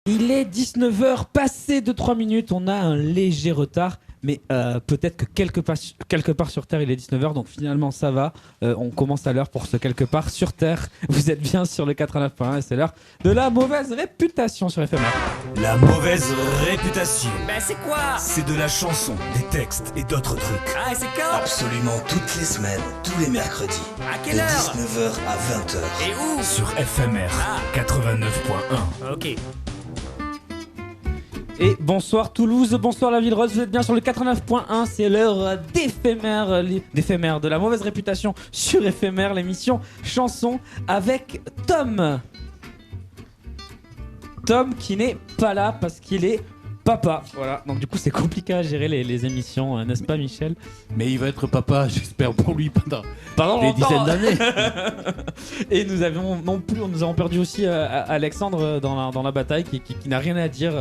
Il est 19h, passé de 3 minutes, on a un léger retard, mais peut-être que quelque part sur Terre il est 19h, donc finalement ça va, on commence à l'heure pour ce quelque part sur Terre. Vous êtes bien sur le 89.1 et c'est l'heure de la mauvaise réputation sur FMR. La mauvaise réputation. Ben c'est quoi? C'est de la chanson, des textes et d'autres trucs. Ah, et c'est quand? Absolument toutes les semaines, tous les mercredis. À quelle de heure? 19h à 20h. Et où? Sur FMR 89.1. Ok. Et bonsoir Toulouse, bonsoir la Ville Rose, vous êtes bien sur le 89.1, c'est l'heure d'éphémère, de la mauvaise réputation sur FMR, l'émission chanson avec Tom. Tom qui n'est pas là parce qu'il est papa. Voilà, donc du coup c'est compliqué à gérer les émissions, n'est-ce pas Michel? Mais il va être papa, j'espère pour lui pendant des longtemps. dizaines d'années. Et nous avons perdu aussi Alexandre dans la bataille qui n'a rien à dire.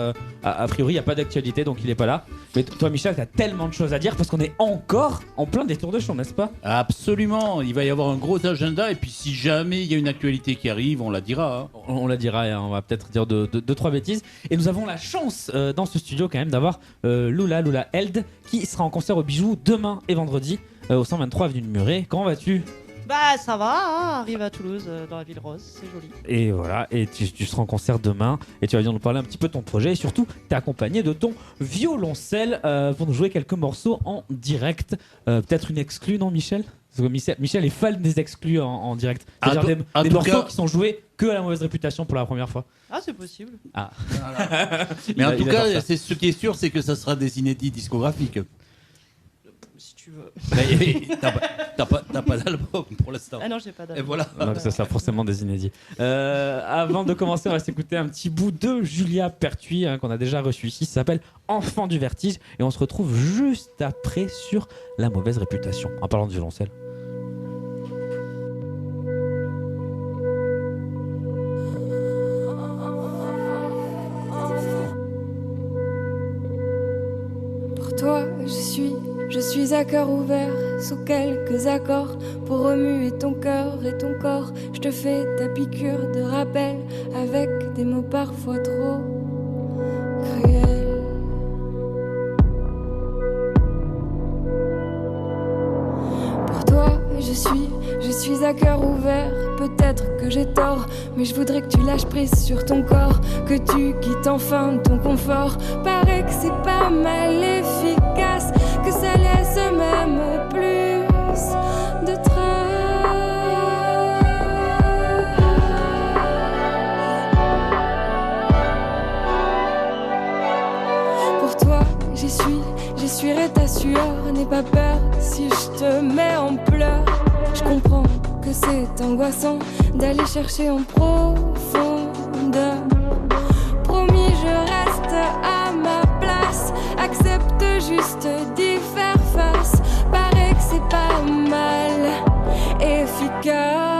A priori, il n'y a pas d'actualité, donc il n'est pas là. Mais toi, Michel, tu as tellement de choses à dire parce qu'on est encore en plein détour de champ, n'est-ce pas? Absolument, il va y avoir un gros agenda et puis si jamais il y a une actualité qui arrive, on la dira. Hein. On la dira et on va peut-être dire deux, trois bêtises. Et nous avons la chance dans ce studio quand même d'avoir Lula Held qui sera en concert au Bijou demain et vendredi au 123 avenue de Muret. Comment vas-tu? Bah ça va, hein, arrive à Toulouse dans la Ville Rose, c'est joli. Et voilà, et tu seras en concert demain et tu vas venir nous parler un petit peu de ton projet et surtout t'es accompagné de ton violoncelle pour nous jouer quelques morceaux en direct. Peut-être une exclue, non Michel? Parce que Michel est fan des exclus en direct. C'est-à-dire des morceaux qui sont joués que à la mauvaise réputation pour la première fois. Ah c'est possible. Ah. Mais en tout cas, ce qui est sûr, c'est que ça sera des inédits discographiques. Si tu veux. T'as pas d'album pour l'instant. Ah non, j'ai pas d'album. Et voilà. Donc ça sera forcément des inédits. Avant de commencer, on va s'écouter un petit bout de Julia Pertuis qu'on a déjà reçu ici. Ça s'appelle Enfant du vertige et on se retrouve juste après sur la mauvaise réputation. En parlant de violoncelle. Pour toi, je suis à cœur ouvert, sous quelques accords, pour remuer ton cœur et ton corps. Je te fais ta piqûre de rappel, avec des mots parfois trop cruels. Pour toi, je suis à cœur ouvert, peut-être que j'ai tort, mais je voudrais que tu lâches prise sur ton corps, que tu quittes enfin ton confort. Paraît que c'est pas mal efficace, que ça laisse même plus de traces. Pour toi, j'essuierai ta sueur, n'aie pas peur si je te mets en pleurs. Je comprends que c'est angoissant d'aller chercher en profondeur. Promis, je reste à ma place, accepte juste d'y faire face. Paraît que c'est pas mal efficace.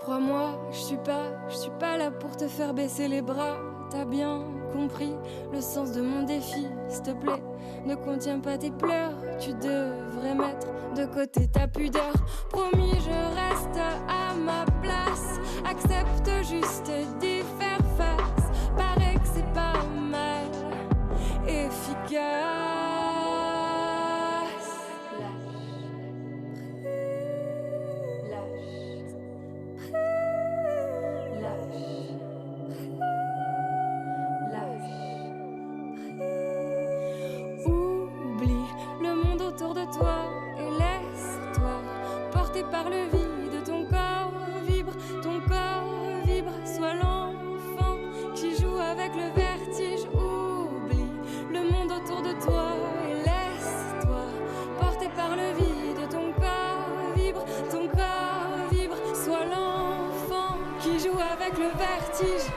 Crois-moi, je suis pas là pour te faire baisser les bras. T'as bien compris le sens de mon défi. S'il te plaît, ne contiens pas tes pleurs. Tu devrais mettre de côté ta pudeur. Promis, je reste à ma place. Accepte juste d'y faire face. Paraît que c'est pas mal efficace. Autour de toi et laisse-toi porter par le vide. Ton corps vibre, sois l'enfant qui joue avec le vertige. Oublie le monde autour de toi et laisse-toi porter par le vide. Ton corps vibre, sois l'enfant qui avec le vertige.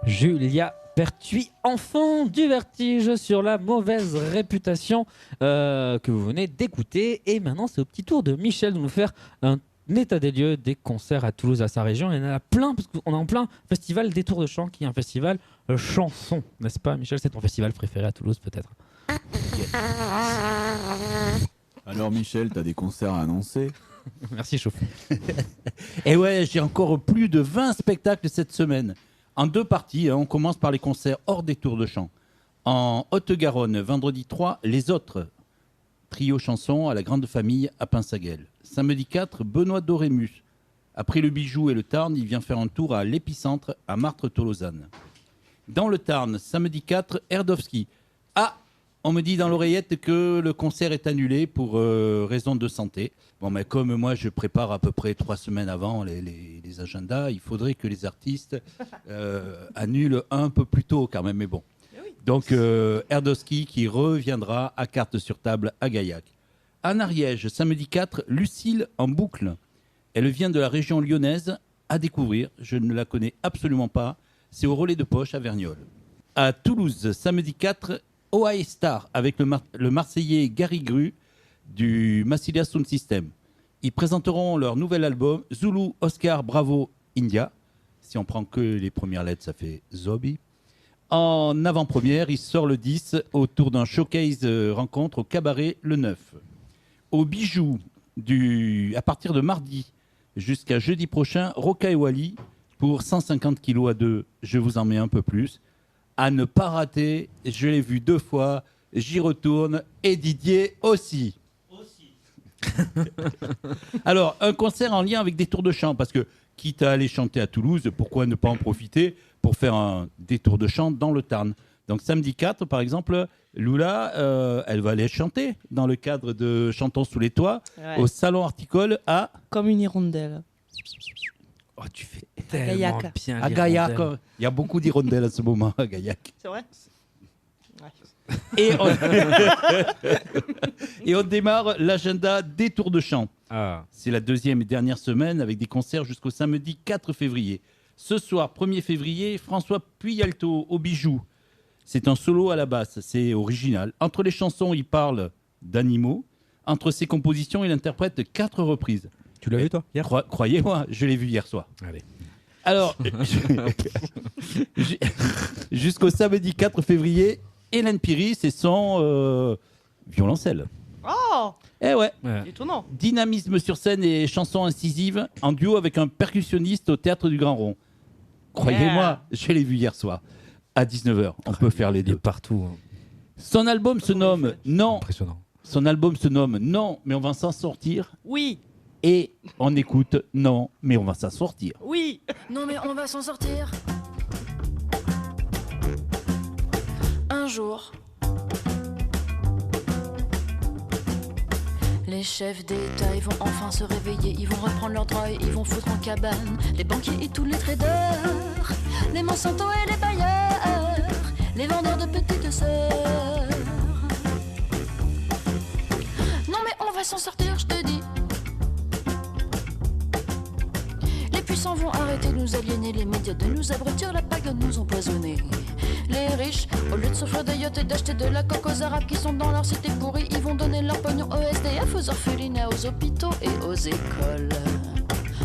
Julia Pertuis, enfant du vertige, sur la mauvaise réputation que vous venez d'écouter. Et maintenant, c'est au petit tour de Michel de nous faire un état des lieux des concerts à Toulouse, à sa région. Il y en a plein, parce qu'on est en plein festival des Tours de Chant, qui est un festival chanson, n'est-ce pas, Michel? C'est ton festival préféré à Toulouse, peut-être? Alors Michel, t'as des concerts à annoncer? Merci, Chouf. Et ouais, j'ai encore plus de 20 spectacles cette semaine. En 2 parties, on commence par les concerts hors des Tours de Chant. En Haute-Garonne, vendredi 3, Les Autres, trio chanson à la Grande Famille à Pinsaguel. Samedi 4, Benoît Dorémus. Après le Bijou et le Tarn, il vient faire un tour à l'Épicentre à Martres-Tolosane. Dans le Tarn, samedi 4, Erdowski. Ah, on me dit dans l'oreillette que le concert est annulé pour raison de santé. Bon, mais comme moi, je prépare à peu près 3 semaines avant les agendas, il faudrait que les artistes annulent un peu plus tôt quand même, mais bon. Donc, Erdowski qui reviendra à carte sur table à Gaillac. En Ariège, samedi 4, Lucille en boucle. Elle vient de la région lyonnaise, à découvrir. Je ne la connais absolument pas. C'est au Relais de Poche à Verniolle. À Toulouse, samedi 4, OAE Star avec le Marseillais Gary Gru du Massilia Sound System. Ils présenteront leur nouvel album Zulu Oscar Bravo India. Si on prend que les premières lettres, ça fait Zobi. En avant-première, il sort le 10 autour d'un showcase rencontre au Cabaret le 9. Au Bijou, à partir de mardi jusqu'à jeudi prochain, Roca et Wally pour 150 kilos à 2. Je vous en mets un peu plus. À ne pas rater, je l'ai vu 2 fois, j'y retourne, et Didier aussi. Alors, un concert en lien avec des tours de chant, parce que quitte à aller chanter à Toulouse, pourquoi ne pas en profiter pour faire des tours de chant dans le Tarn. Donc samedi 4, par exemple, Lula, elle va aller chanter dans le cadre de Chantons sous les toits, au Salon Articole à... Comme une hirondelle. Oh, tu fais tellement Gaillac. bien À l'hirondelle. Gaillac. Il y a beaucoup d'hirondelles à ce moment à Gaillac. C'est vrai? Et on démarre l'agenda des tours de chant. Ah. C'est la 2e et dernière semaine avec des concerts jusqu'au samedi 4 février. Ce soir, 1er février, François Puyalto au Bijou. C'est un solo à la basse, c'est original. Entre les chansons, il parle d'animaux. Entre ses compositions, il interprète 4 reprises. Tu l'as vu, toi, hier? Croyez-moi, je l'ai vu hier soir. Allez. Alors, jusqu'au samedi 4 février, Hélène Piris et son violoncelle. Oh, Eh ouais, étonnant. dynamisme sur scène et chansons incisives en duo avec un percussionniste au Théâtre du Grand Rond. Croyez-moi, je l'ai vu hier soir à 19h. On peut faire les Il est deux. partout. Son album se nomme Non. Impressionnant. Son album se nomme Non, mais on va s'en sortir. Oui, Et on écoute Non, mais on va s'en sortir. oui. Non mais on va s'en sortir. Un jour. Les chefs d'État, ils vont enfin se réveiller, ils vont reprendre leurs droits et ils vont foutre en cabane les banquiers et tous les traders, les Monsanto et les bailleurs, les vendeurs de petites sœurs. Non mais on va s'en sortir, je te dis. Les puissants vont arrêter de nous aliéner, les médias de nous abrutir, la pague de nous empoisonner. Les riches, au lieu de s'offrir des yachts et d'acheter de la coque aux arabes qui sont dans leur cité pourrie, ils vont donner leur pognon aux SDF, aux orphelinats, aux hôpitaux et aux écoles.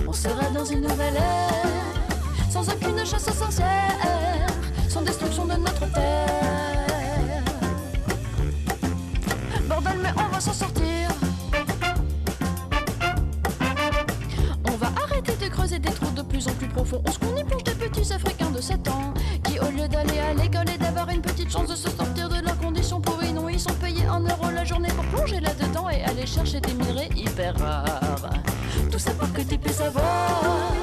On sera dans une nouvelle ère, sans aucune chasse aux sorcières, sans destruction de notre terre. Bordel, mais on va s'en sortir. On va arrêter de creuser des trous de plus en plus profonds. On se y plonge des petits Africains de 7 ans qui, au lieu d'aller à l'école et d'avoir une petite chance de se sortir de leurs conditions pourries, non, ils sont payés 1 euro la journée pour plonger là-dedans et aller chercher des minerais hyper rares. Tout ça pour que tu puisses avoir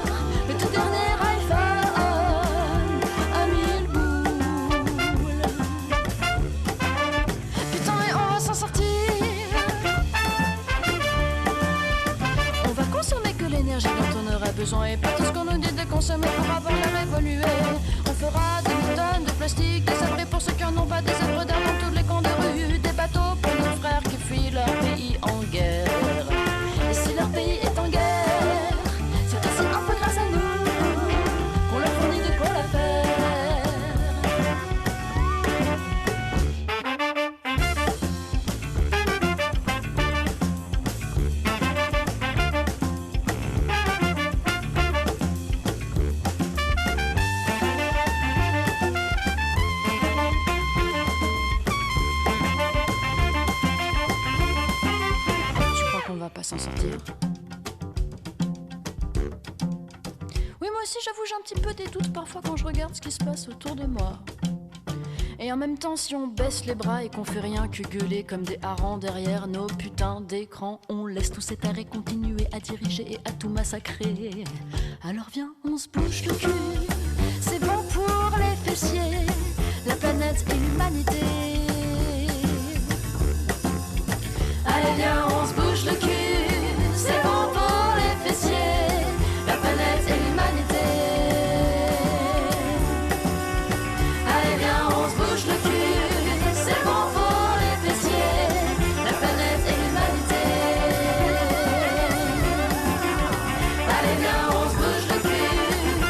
le tout dernier iPhone à 1000 boules. Putain, et on va s'en sortir. On va consommer que l'énergie dont on aura besoin et pas tout ce qu'on nous dit de consommer pour avoir l'air évolué. On fera des tonnes de plastique, des abris pour ceux qui en ont pas, des œuvres d'art dans tous les coins de rue, des bateaux pour nos frères qui fuient leur pays en guerre. Et si leur pays est en guerre, c'est aussi un peu grâce à nous qu'on leur fournit de quoi la faire. Je crois qu'on va pas s'en sortir. Oui, moi aussi, j'avoue, j'ai un petit peu des doutes parfois quand je regarde ce qui se passe autour de moi. Et en même temps, si on baisse les bras et qu'on fait rien que gueuler comme des harengs derrière nos putains d'écrans, on laisse tous ces tarés continuer à diriger et à tout massacrer. Alors viens, on se bouge le cul, c'est bon pour les fessiers, la planète et l'humanité. Allez viens, on se bouge le cul, c'est bon pour les fessiers, la planète et l'humanité. Allez viens, on se bouge le cul, c'est bon pour les fessiers, la planète et l'humanité. Allez viens, on se bouge le cul,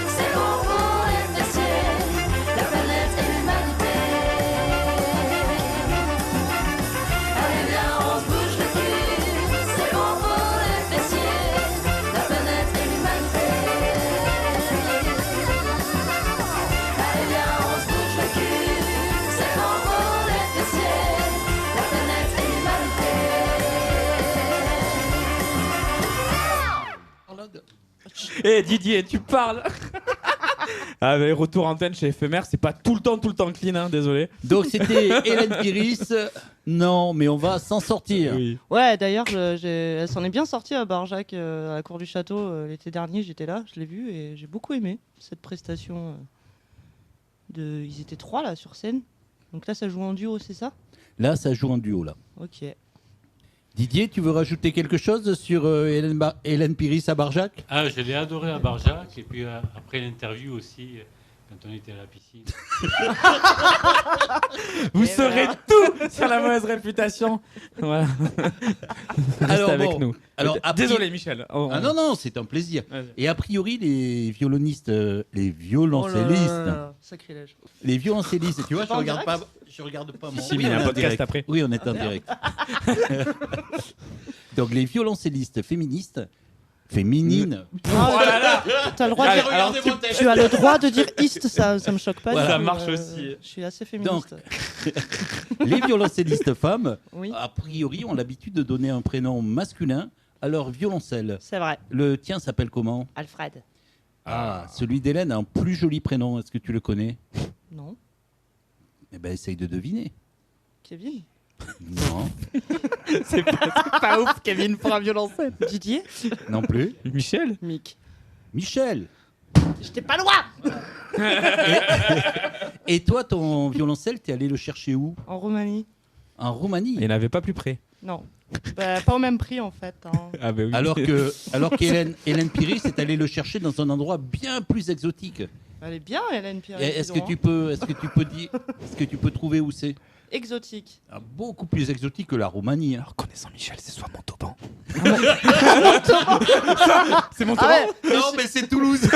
c'est bon pour les fessiers, la planète et l'humanité. Allez viens, on se bouge le cul, c'est bon pour les fessiers, la planète et l'humanité. Allez viens, on se bouge le cul, c'est bon pour les fessiers, la planète et l'humanité. Eh Didier, tu parles. Ah mais retour antenne chez Éphémère, c'est pas tout le temps clean, hein, désolé. Donc c'était Hélène Piris. Non, mais on va s'en sortir. Oui. Ouais, d'ailleurs, elle s'en est bien sortie à Barjac, à la cour du château, l'été dernier. J'étais là, je l'ai vue et j'ai beaucoup aimé cette prestation. Ils étaient 3 là sur scène. Donc là, ça joue en duo, c'est ça? Là, ça joue en duo là. Ok. Didier, tu veux rajouter quelque chose sur Hélène Piris à Barjac? Ah, je l'ai adoré à Barjac, et puis après l'interview aussi, quand on était à la piscine. Vous saurez tout sur la mauvaise réputation. Voilà. Reste Alors, avec bon, nous. alors, Désolé Michel. Ah non, c'est un plaisir. Vas-y. Et a priori, les violonistes, les violoncellistes, Sacrilège. les violoncellistes, tu vois, pas en direct je regarde pas mon. Si, mais il y a on un est en podcast direct. après. Oui, on est en direct. Donc les violoncellistes féministes, féminines. Ah, Oh là là. T'as le droit de Allez, dire. alors, Tu as le droit de dire East, ça me choque pas. Voilà. du Ça tout, marche aussi. Je suis assez féministe. Les violoncellistes femmes, Oui, a priori, ont l'habitude de donner un prénom masculin à leur violoncelle. c'est vrai. Le tien s'appelle comment? Alfred. Ah, celui d'Hélène a un plus joli prénom. Est-ce que tu le connais? Non. Eh ben, essaye de deviner. Kevin. Non, C'est pas ouf Kevin pour un violoncelle. Didier. non plus. Michel. Mick. Michel. J'étais pas loin. Et toi, ton violoncelle, t'es allé le chercher où? En Roumanie. En Roumanie. Il n'avait pas plus près. Non. Bah, pas au même prix en fait. Hein. Ah bah oui. Alors qu'Hélène Piris est allée le chercher dans un endroit bien plus exotique. Elle est bien, Hélène Pierre. Est-ce que tu peux trouver où c'est? exotique. Beaucoup plus exotique que la Roumanie. Alors, connaissant Michel, c'est soit Montauban. C'est Montauban. Non, mais c'est Toulouse.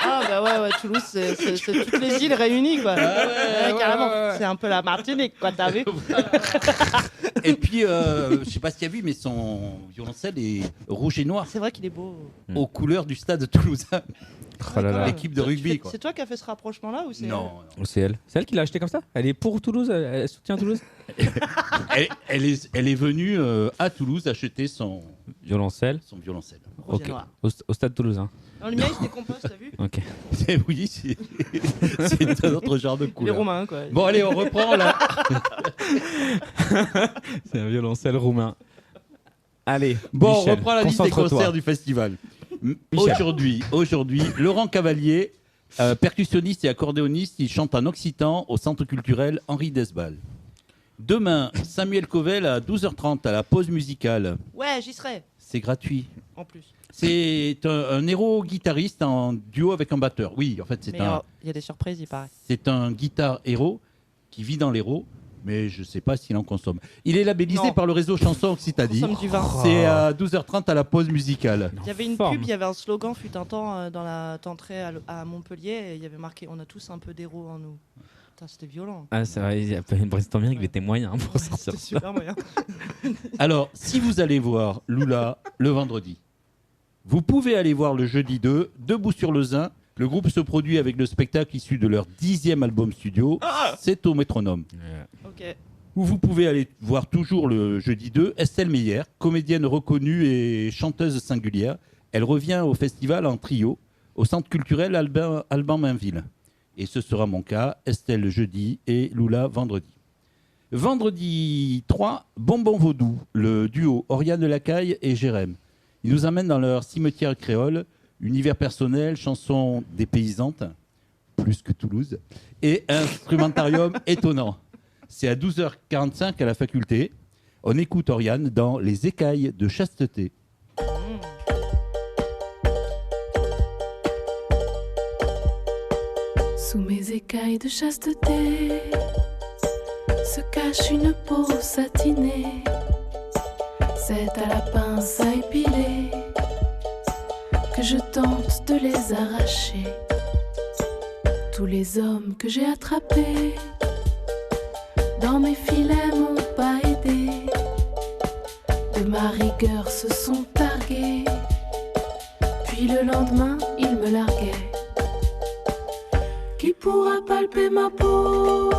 Ah bah ouais, Toulouse, c'est toutes les îles réunies, quoi. Ouais, carrément. C'est un peu la Martinique, quoi, t'as vu. Et puis, je sais pas si tu as vu, mais son violoncelle est rouge et noir. C'est vrai qu'il est beau. Aux couleurs du stade toulousain. Oh là là. L'équipe de rugby, quoi. C'est toi qui as fait ce rapprochement-là ou c'est Non. C'est elle. C'est elle qui l'a acheté comme ça. Elle est pour Toulouse. Elle soutient Toulouse. Elle est venue à Toulouse acheter son Violoncelle. violoncelle. Rouge et Ok. noir. Au stade toulousain. Non, le mien, il se décompose, t'as vu? Ok. Oui, c'est un autre genre de Les couleur. Roumains, quoi. Bon, allez, on reprend là. C'est un violoncelle roumain. Allez. Bon, Michel, on reprend la liste des concentre-toi. concerts du festival. Michel. Aujourd'hui, Laurent Cavalier, percussionniste et accordéoniste, il chante en occitan au centre culturel Henri Desbal. Demain, Samuel Covel à 12h30 à la pause musicale. Ouais, j'y serai, C'est gratuit. en plus. C'est un héros guitariste en duo avec un batteur. Oui, en fait, Mais il y a des surprises, il paraît. c'est un guitare héros qui vit dans l'héros, mais je ne sais pas s'il en consomme. Il est labellisé Non. par le réseau Chanson Occitanie. Consomme du vin. C'est à 12h30 à la pause musicale. Il y avait une Forme. pub, il y avait un slogan, fut un temps, dans la tentrée à Montpellier, et il y avait marqué « On a tous un peu d'héros en nous ». Putain, c'était violent. Ah, c'est vrai, il y a pas une brainstorming avec des moyens pour sortir C'était ça. super moyen. Alors, si vous allez voir Lula le vendredi, vous pouvez aller voir le jeudi 2, Debout sur le Zin. Le groupe se produit avec le spectacle issu de leur 10e album studio, C'est au métronome. Ok. Où vous pouvez aller voir toujours le jeudi 2, Estelle Meyer, comédienne reconnue et chanteuse singulière. Elle revient au festival en trio, au centre culturel Alban Mainville. Et ce sera mon cas, Estelle le jeudi et Lula vendredi. Vendredi 3, Bonbon Vaudou, le duo Oriane Lacaille et Jérém. Ils nous amènent dans leur cimetière créole, univers personnel, chansons dépaysantes, plus que Toulouse, et instrumentarium étonnant. C'est à 12h45 à la faculté. On écoute Oriane dans Les écailles de chasteté. Sous mes écailles de chasteté se cache une peau satinée. C'est à la pince à épiler que je tente de les arracher. Tous les hommes que j'ai attrapés dans mes filets m'ont pas aidé. De ma rigueur se sont targués. Puis le lendemain, ils me larguaient. Qui pourra palper ma peau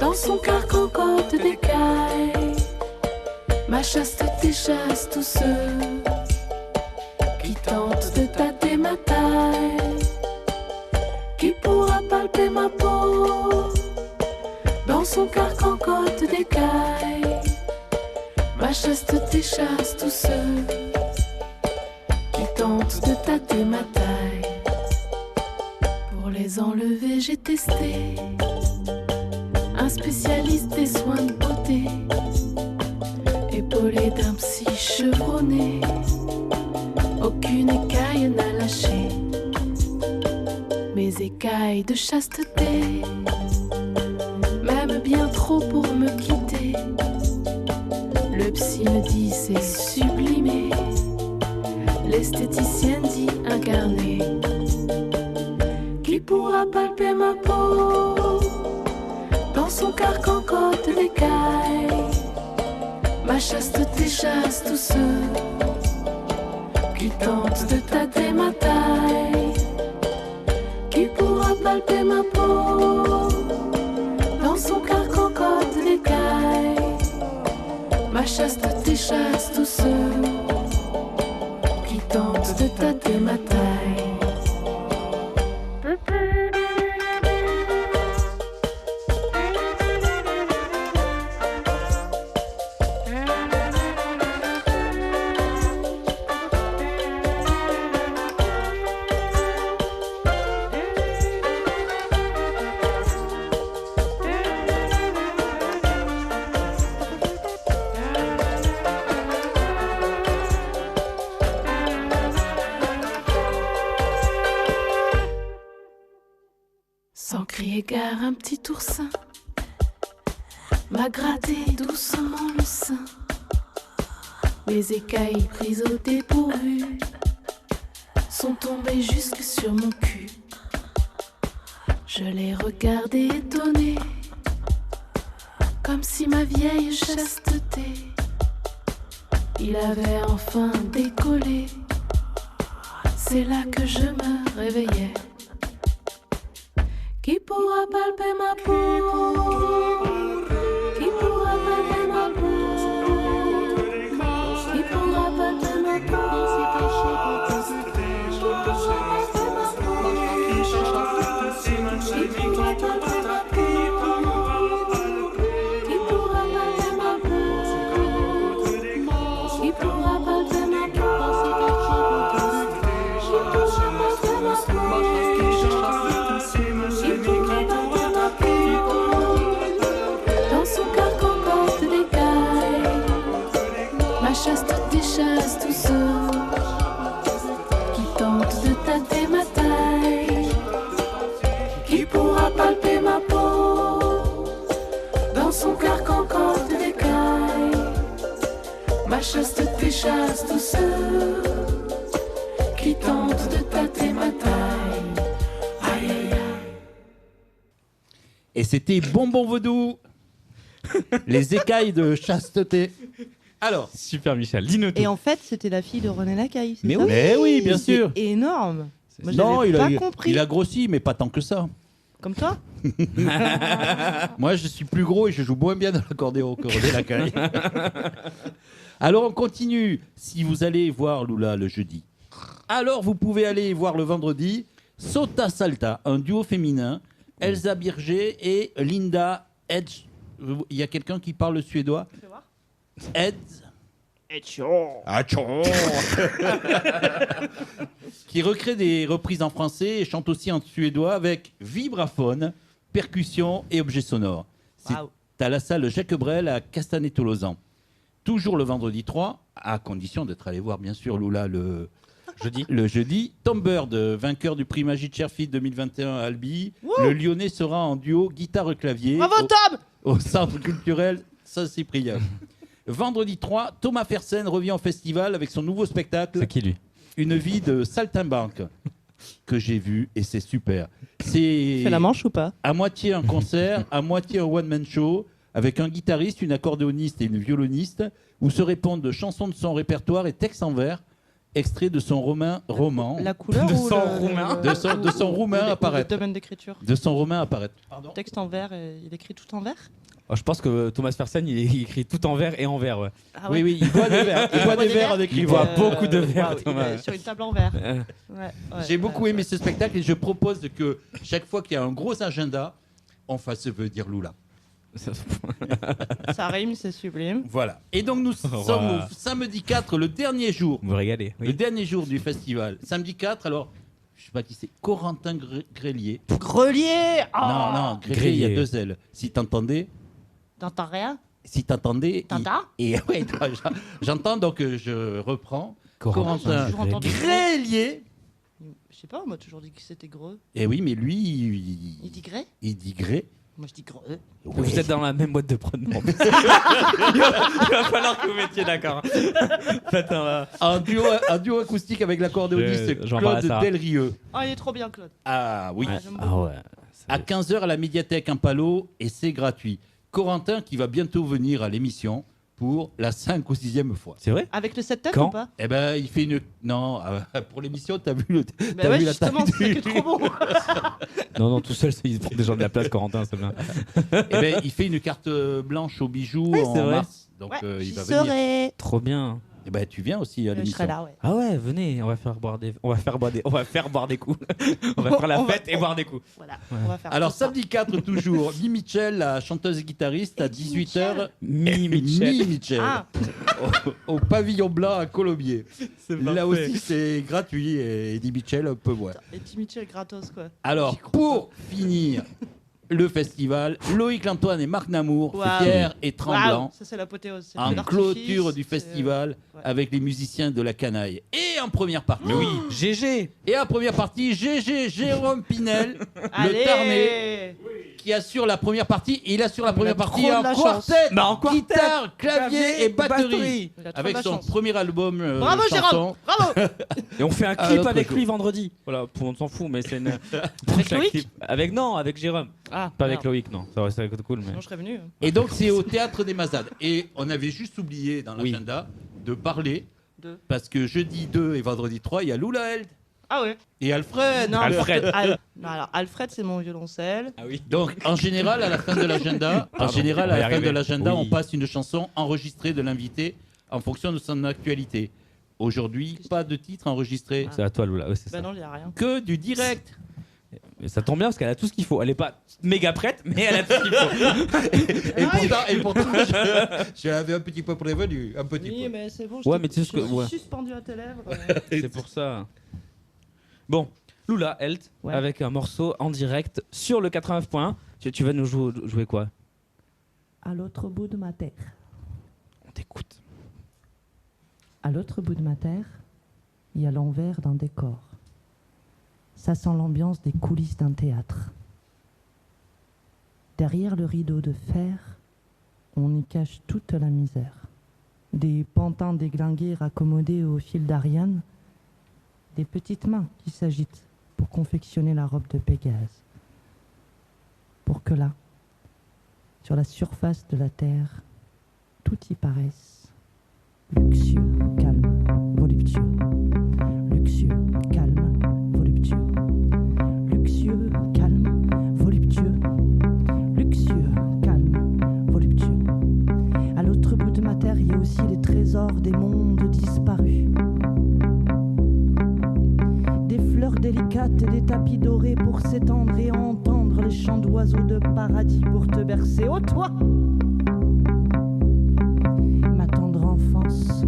dans son carcan côte d'écailles? Ma chasteté chasse tous ceux qui tentent de tâter ma taille. Qui pourra palper ma peau dans son carcan côte d'écailles? Ma chasteté chasse tous ceux qui tentent de tâter ma taille. Pour les enlever, j'ai testé un spécialiste des soins de beauté, épaulé d'un psy chevronné. Aucune écaille n'a lâché mes écailles de chasteté, même bien trop pour me quitter. Le psy me dit c'est sublimé, l'esthéticienne dit incarné. Qui pourra palper ma peau dans son carcan côte d'écailles? Ma chasteté chasse tous ceux qui tentent de tâter ma taille. Qui pourra palper ma peau dans son carcan côte d'écailles? Ma chasteté chasse tous ceux qui tentent de tâter ma taille. Sans crier gare, un petit oursin m'a gratté doucement le sein. Mes écailles prises au dépourvu sont tombées jusque sur mon cul. Je l'ai regardé étonné, comme si ma vieille chasteté, il avait enfin décollé. C'est là que je me réveillais. Qui pourra palper ma peau? Qui pourra palper ma peau? Qui pourra palper ma peau? Chasse tous ceux qui tentent de tâter ma taille. Qui pourra palper ma peau dans son carcan d'écailles? Ma chasteté chasse tous ceux qui tentent de tâter ma taille. Aïe aïe aïe. Et c'était Bonbon Vaudou. Les écailles de chasteté. Alors, super Michel, dis-nous tout. Et en fait, c'était la fille de René Lacaille. Mais oui, mais oui, bien sûr. C'est énorme. Moi, non, pas compris. il a grossi, mais pas tant que ça. Comme toi. Moi, je suis plus gros et je joue moins bien dans l'accordéon que René Lacaille. Alors, on continue. Si vous allez voir Lula le jeudi, alors vous pouvez aller voir le vendredi Sota Salta, un duo féminin, Elsa Birger et Linda Edge. Il y a quelqu'un qui parle le suédois? Qui recrée des reprises en français et chante aussi en suédois avec vibraphone, percussion et objets sonores. C'est à la salle Jacques Brel à Castanet-Tolosan. Toujours le vendredi 3, à condition d'être allé voir bien sûr Lula le jeudi. Tom Bird, vainqueur du prix Magie de Cherfield 2021 à Albi. Le Lyonnais sera en duo guitare-clavier. Bravo Tom au centre culturel Saint-Cyprien. Vendredi 3, Thomas Fersen revient au festival avec son nouveau spectacle. C'est qui lui? Une vie de saltimbanque que j'ai vu et c'est super. C'est la manche ou pas? À moitié un concert, à moitié un one-man show avec un guitariste, une accordéoniste et une violoniste où se répondent de chansons de son répertoire et textes en vers, extraits de son roman. La couleur de ou son le- roumain. De son roumain apparaître. Le domaine d'écriture. De son roman apparaître. Pardon. Texte en vers, il écrit tout en vers? Oh, je pense que Thomas Fersen, il écrit tout en vers et en vers. Ouais. Ah ouais. Oui, il boit des verres. Il boit des verres en Il écrivant. boit beaucoup de verres, waouh, il Thomas. est sur une table en verre. Ouais, J'ai beaucoup aimé ce spectacle et je propose que chaque fois qu'il y a un gros agenda, on fasse veut dire Lula. Ça rime, c'est sublime. Voilà. Et donc nous sommes Voilà. au samedi 4, le dernier jour. Vous me régalez. Le dernier jour du festival. Samedi 4, alors, je sais pas qui c'est, Corentin Grélier. Grelier. Non, Grélier, il y a 2 L. Si t'entendais, T'entends rien? T'entends et ouais, j'entends, donc je reprends. Corentin Toujours entendu Grélier. Je sais pas, on m'a toujours dit que c'était gros. Et oui, mais lui, Il dit gré? il dit Gré. Moi je dis gros. Vous êtes dans la même boîte de prod. Non. il va falloir que vous mettiez d'accord. Faites Un duo acoustique avec l'accordéoniste J'en parle à Claude Sarah. Delrieux. Oh, il est trop bien, Claude. Ah oui. J'aime Ah beaucoup. ouais. À 15h à la médiathèque Impalo et c'est gratuit. Corentin qui va bientôt venir à l'émission pour la 5 ou 6e fois. C'est vrai? Avec le 7 Quand ou pas? Eh ben, il fait une... Non, pour l'émission, t'as vu le... Bah t'as ouais, vu la justement, taille c'est ça qui est trop bon. Non, tout seul, il prend déjà de la place, Corentin, c'est bien. Eh ben, il fait une carte blanche aux bijoux Ouais, en c'est vrai. mars. Donc, Ouais, il j'y va venir. serai. Trop bien. Eh ben, tu viens aussi à Je l'émission. serai là, ouais. Ah ouais, venez, on va faire boire des coups. On va faire la fête et boire des coups. Voilà, on va faire Alors, tout ça. samedi 4, toujours, Mi Mitchell, la chanteuse et guitariste, à 18h. Mi Mitchell. Mi Mitchell. Ah. Au pavillon blanc à Colombier. Là parfait. aussi, c'est gratuit et Eddie Mitchell peut voir. Et Tim Mitchell gratos, quoi. Alors, J'y crois pour finir, le festival. Loïc Lantoine et Marc Namour, Waouh. fiers et tremblants, Waouh, ça c'est l'apothéose. C'est en le feu d'artifice, clôture du c'est- festival ouais. avec les musiciens de la canaille. Et en première partie, GG. Et en première partie, Jérôme Pinel, le Allez. Tarné, qui assure la première partie. Et il assure la première partie trop de en la quartet, Bah, en quartet, guitare, clavier et batterie. Il a trop Avec de la son chance. premier album Bravo chanson. Jérôme, bravo. Et on fait un À clip l'autre avec jour. lui vendredi. Voilà, on s'en fout, mais c'est une. Avec un Loïc clip. Avec Jérôme. Ah, Pas avec merde. Loïc, non. Ça aurait été cool, mais. Sinon je serais venu. Et donc c'est au Théâtre des Mazades. Et on avait juste oublié dans Oui. l'agenda de parler, De- parce que jeudi 2 et vendredi 3, il y a Lula Held Ah ouais. et Alfred. Non, Alfred. Non, alors Alfred c'est mon violoncelle. Ah oui. Donc en général à la fin de l'agenda, Pardon, on va y arriver. Oui. on passe une chanson enregistrée de l'invité en fonction de son actualité. Aujourd'hui, pas de titre enregistré, C'est à toi, Lula. Ouais, c'est Bah ça. non, il y a rien. que du direct. Et ça tombe bien parce qu'elle a tout ce qu'il faut. Elle est pas méga prête, mais elle a tout ce qu'il faut. Et pourtant je l'avais un petit peu prévenu, un petit Oui, peu. mais c'est bon. Ouais, mais tu sais ce que- je suis ouais. suspendu à tes lèvres. C'est pour ça. Bon, Lula Helt Ouais. avec un morceau en direct sur le 89.1. Tu vas nous jouer quoi? À l'autre bout de ma terre. On t'écoute. À l'autre bout de ma terre, il y a l'envers d'un décor. Ça sent l'ambiance des coulisses d'un théâtre. Derrière le rideau de fer, on y cache toute la misère. Des pantins déglingués raccommodés au fil d'Ariane, des petites mains qui s'agitent pour confectionner la robe de Pégase. Pour que là, sur la surface de la terre, tout y paraisse luxueux, calme, voluptueux. Luxueux, calme, voluptueux. Luxueux, calme, voluptueux. Luxueux, calme, voluptueux. À l'autre bout de ma terre, il y a aussi les trésors des mondes disparus. Des fleurs délicates et des tapis dorés pour s'étendre et entendre les chants d'oiseaux de paradis pour te bercer. Oh toi, ma tendre enfance.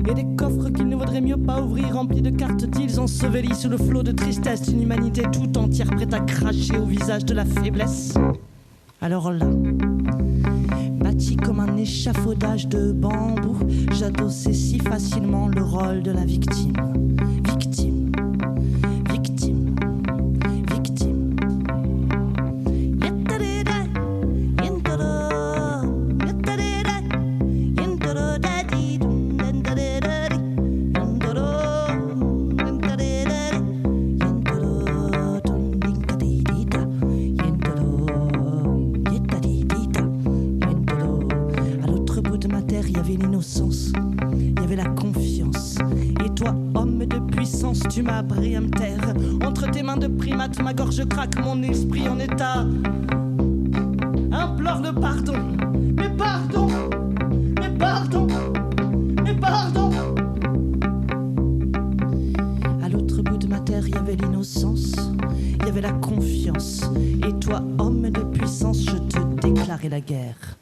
Et des coffres qu'il ne vaudrait mieux pas ouvrir, remplis de cartes d'îles ensevelies sous le flot de tristesse d'une humanité tout entière prête à cracher au visage de la faiblesse. Alors là, bâti comme un échafaudage de bambou, j'adossais si facilement le rôle de la victime. Victime, victime, victime. Yattadada, yintara, yattadada, yintara dadi dum, yintadadadi, yintara, yintadadadi, yintara dum, dinkadidita, yintara, yittadidita, yintara. À l'autre bout de ma terre, il y avait l'innocence, il y avait la confiance. Et toi, homme de puissance, tu m'as appris à me taire. Entre tes mains de primate, ma gorge craque, mon esprit en état implore le pardon. Mais pardon, mais pardon, mais pardon. À l'autre bout de ma terre, il y avait l'innocence, il y avait la confiance. Et toi, homme de puissance, je te déclarais la guerre.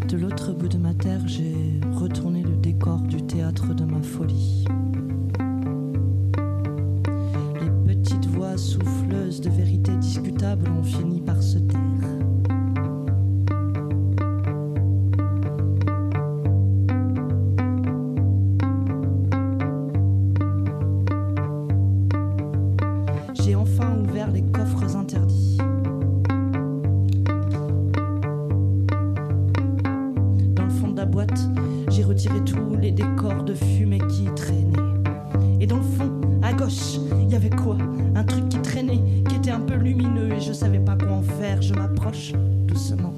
De l'autre bout de ma terre, j'ai retourné le décor du théâtre de ma folie. Les petites voix souffleuses de vérités discutables ont fini par se taire. J'ai enfin ouvert les coffres interdits. Dans le fond de la boîte, j'ai retiré tous les décors de fumée qui y traînaient. Et dans le fond, à gauche, il y avait quoi? Un truc faire, je m'approche doucement.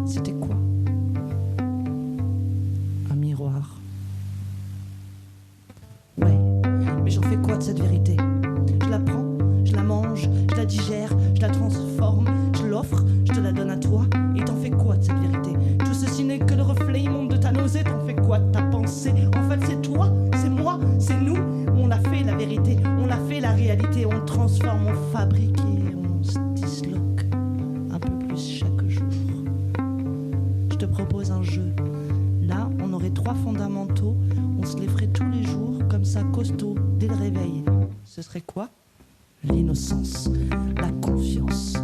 C'était quoi? Un miroir. Ouais, mais j'en fais quoi de cette vérité? Je la prends, je la mange, je la digère, je la transforme, je l'offre, je te la donne à toi. Et t'en fais quoi de cette vérité? Tout ceci n'est que le reflet immonde de ta nausée. T'en fais quoi de ta pensée? En fait c'est toi, c'est moi, c'est nous. On a fait la vérité, on a fait la réalité. On transforme, on fabrique et on se disloque un peu plus chaque jour. Je te propose un jeu. Là, on aurait 3 fondamentaux. On se les ferait tous les jours, comme ça, costaud, dès le réveil. Ce serait quoi? L'innocence, la confiance.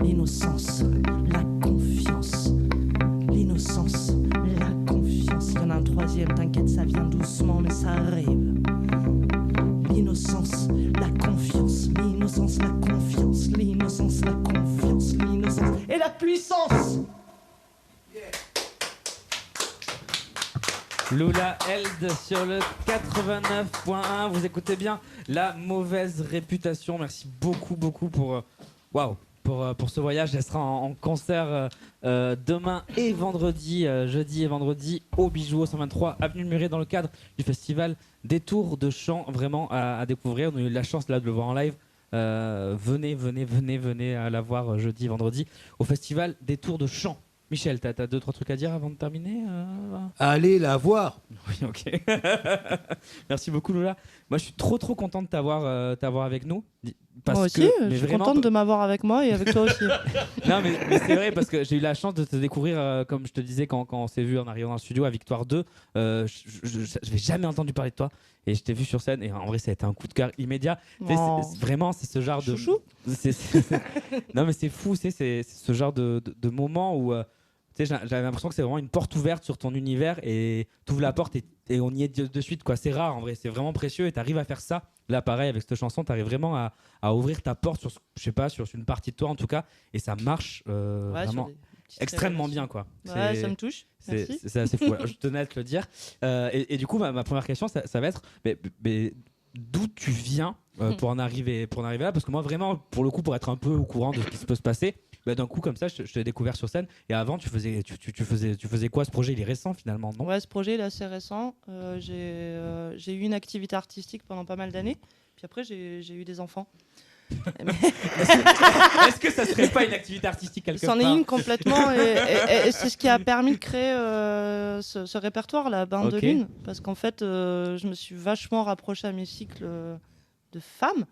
L'innocence, la confiance. L'innocence, la confiance. Il y en a un 3e, t'inquiète, ça vient doucement, mais ça arrive. L'innocence, la confiance. L'innocence, la confiance. L'innocence, la confiance. L'innocence et la puissance. Lula Held sur le 89.1. Vous écoutez bien La Mauvaise Réputation. Merci beaucoup pour pour ce voyage. Elle sera en concert demain et vendredi, jeudi et vendredi au Bijou au 123 avenue de Muret dans le cadre du festival des Tours de Chant. Vraiment à découvrir. On a eu la chance là de le voir en live. Venez à la voir jeudi, vendredi au festival des Tours de Chant. Michel, t'as 2-3 trucs à dire avant de terminer Allez la voir. Oui, ok. Merci beaucoup, Lola. Moi, je suis trop content de t'avoir avec nous. Moi aussi, je suis contente de m'avoir avec moi et avec toi aussi. Non, mais c'est vrai, parce que j'ai eu la chance de te découvrir, comme je te disais, quand on s'est vu en arrivant dans le studio à Victoire 2. Je n'avais jamais entendu parler de toi. Et je t'ai vu sur scène, et en vrai, ça a été un coup de cœur immédiat. Oh. Vraiment, c'est ce genre Chouchou. Non, mais c'est fou, c'est ce genre de moment où j'avais l'impression que c'est vraiment une porte ouverte sur ton univers, et tu ouvres la porte et on y est de suite, quoi. C'est rare en vrai, c'est vraiment précieux, et tu arrives à faire ça. Là, pareil, avec cette chanson, tu arrives vraiment à ouvrir ta porte sur, je sais pas, sur une partie de toi en tout cas, et ça marche vraiment extrêmement bien, quoi. Ouais, ça me touche. Merci. C'est assez fou. Voilà, je tenais à te le dire. Et du coup, ma première question, ça va être mais d'où tu viens pour en arriver là, parce que moi, vraiment, pour le coup, pour être un peu au courant de ce qui se peut se passer, d'un coup comme ça je t'ai découvert sur scène. Et avant tu faisais quoi? Ce projet il est récent finalement, non? Ouais, ce projet il est assez récent. J'ai eu une activité artistique pendant pas mal d'années, puis après j'ai eu des enfants. Est-ce que ça serait pas une activité artistique quelque part? C'en est une complètement, et c'est ce qui a permis de créer ce répertoire, la Bain de Lune, parce qu'en fait je me suis vachement rapprochée à mes cycles de femmes,